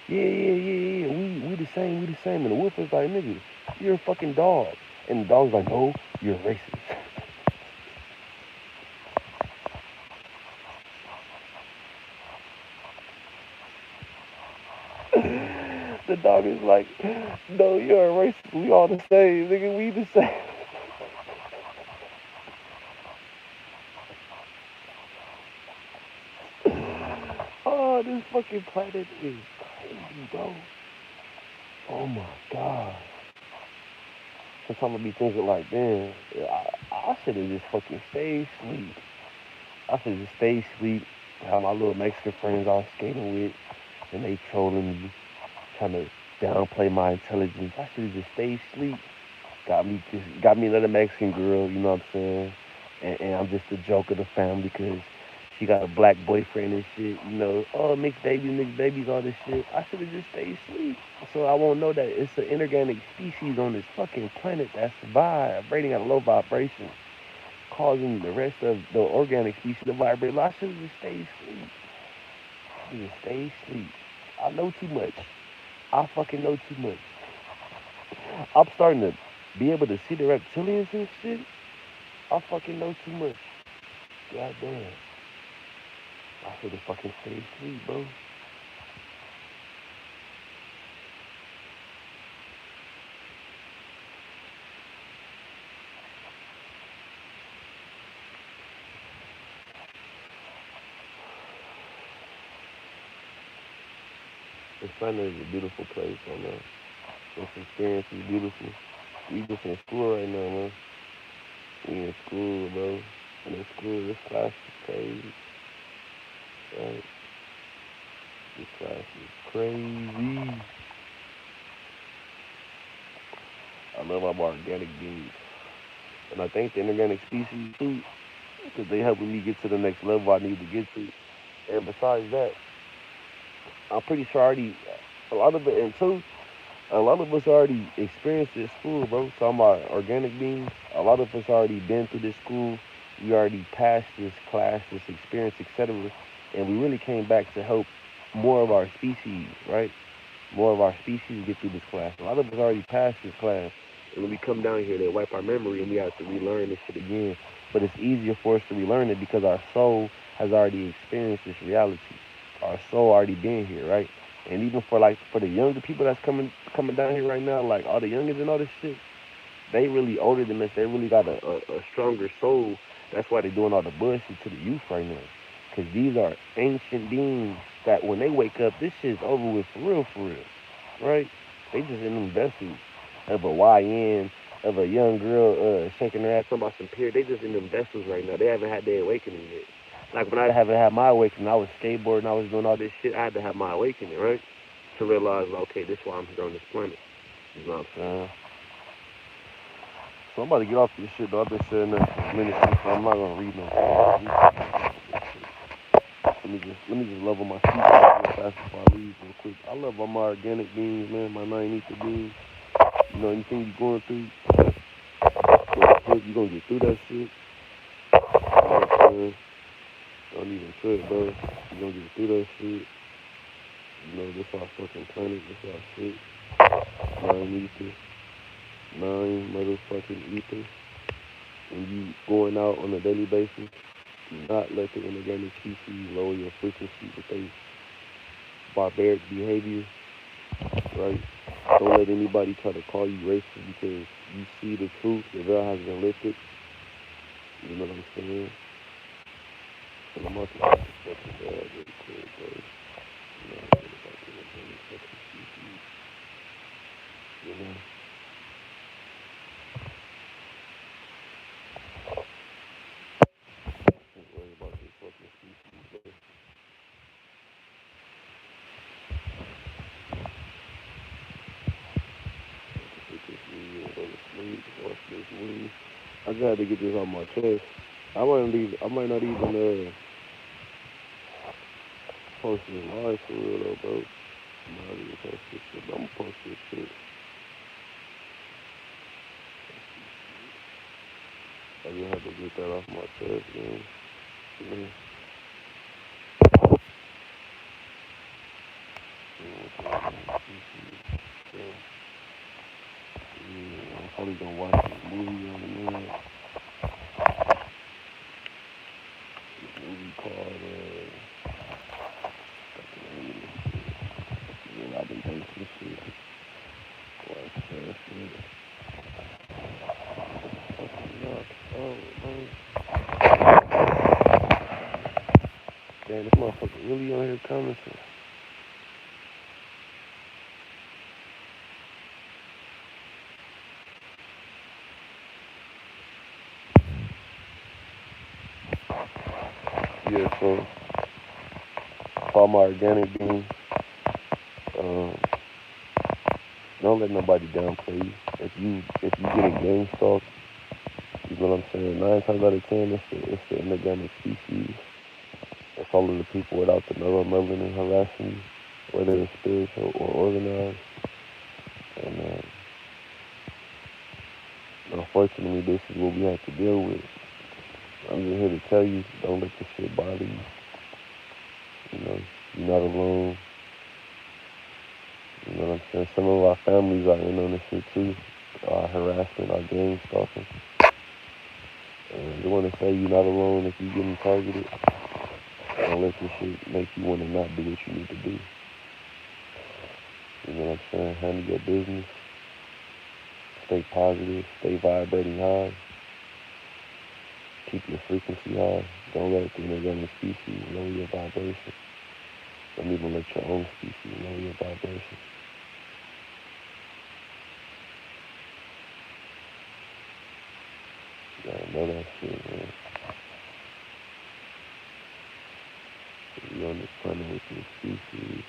yeah, we the same, we the same. And the wolf is like, nigga, you're a fucking dog. And the dog's like, no, you're racist. The dog is like, no, you're a racist. We all the same, nigga. We the same. Oh, this fucking planet is crazy, bro. Oh my god. Sometimes I be thinking like, damn, I should have just fucking stayed asleep. I should just stay asleep. Have my little Mexican friends I was skating with, and they trolling me, trying to downplay my intelligence. I should have just stayed asleep. Got me another Mexican girl, you know what I'm saying? And I'm just the joke of the family because she got a black boyfriend and shit, you know. Oh, mixed babies, all this shit. I should have just stayed asleep. So I won't know that it's an inorganic species on this fucking planet that's vibrating at a low vibration, causing the rest of the organic species to vibrate. I should have just stayed asleep. I should just stayed asleep. I know too much. I fucking know too much. I'm starting to be able to see the reptilians and shit. I fucking know too much. God damn. I should have fucking stayed asleep, bro. The sun is a beautiful place, I know. This experience is beautiful. We just in school right now, man. We in school, bro. And in school, this class is crazy. Right? This class is crazy. I love our organic beings. And I thank the inorganic species too, because they helping me get to the next level I need to get to. And besides that, I'm pretty sure I already a lot of it, and two, a lot of us already experienced this school, bro. So I'm our organic beings. A lot of us already been through this school. We already passed this class, this experience, etc. And we really came back to help more of our species, right? More of our species get through this class. A lot of us already passed this class. And when we come down here, they wipe our memory and we have to relearn this shit again. But it's easier for us to relearn it because our soul has already experienced this reality. Our soul already been here, right? And even for the younger people that's coming down here right now, like all the youngins and all this shit, they really older than us. They really got a stronger soul. That's why they're doing all the bullshit to the youth right now. Cause these are ancient beings that when they wake up, this shit's over with for real, right? They just in them vessels of a YN, of a young girl shaking her ass talking about some period. They just in them vessels right now. They haven't had their awakening yet. Like when I haven't had my awakening, I was skateboarding, I was doing all this shit. I had to have my awakening, right? To realize, like, okay, this is why I'm here on this planet. You know what I'm saying? So I'm about to get off this shit, though. I've been sitting there for minutes, so I'm not gonna read no. Let me just love on my feet real fast before I leave real quick. I love all my organic beans, man. My 9 ether beans. You know, anything you going through, you gonna get through that shit. You know what I'm saying? Don't even trip, bro. You gonna get through that shit. This our fucking planet. This our shit. Nine ether. Nine motherfucking ether. When you going out on a daily basis, do not let the inorganic species lower your frequency with their barbaric behavior, right? Don't let anybody try to call you racist because you see the truth. The veil has been lifted. You know what I'm saying? For the most part, it's fucking bad, really quick, bro. You know what I feel about the inorganic fucking species. You know? Don't worry about this fucking species, bro. Take this weed and go to sleep. Watch this weed. I just had to get this off my chest. I might not even post this live for real though, bro. I'm not even post this shit, but I'm gonna post this shit. I just had to get that off my chest, man. You know, yeah, I'm probably gonna watch this movie on the night. This movie called yeah, I've been thinking this shit. Watch that shit. Fucking up. Oh man. Damn, this motherfucker really on here commenting. Yeah, so for my organic being, um, don't let nobody downplay you. If you get a game stalk, you know what I'm saying? 9 times out of 10, it's the inorganic species. It's all of the people without the melanin harassing you, whether it's spiritual or organized. And unfortunately, this is what we have to deal with. I'm just here to tell you, don't let this shit bother you. You know, you're not alone. You know what I'm saying? Some of our families are in on this shit too. Our harassment, our gang stalking. And I just want to say you're not alone if you're getting targeted. Don't let this shit make you want to not do what you need to do. You know what I'm saying? Handle your business. Stay positive. Stay vibrating high. Keep your frequency high. Don't let the inorganic species lower your vibration. Don't even let your own species lower your vibration. You gotta know that shit, man. You on this planet with your species.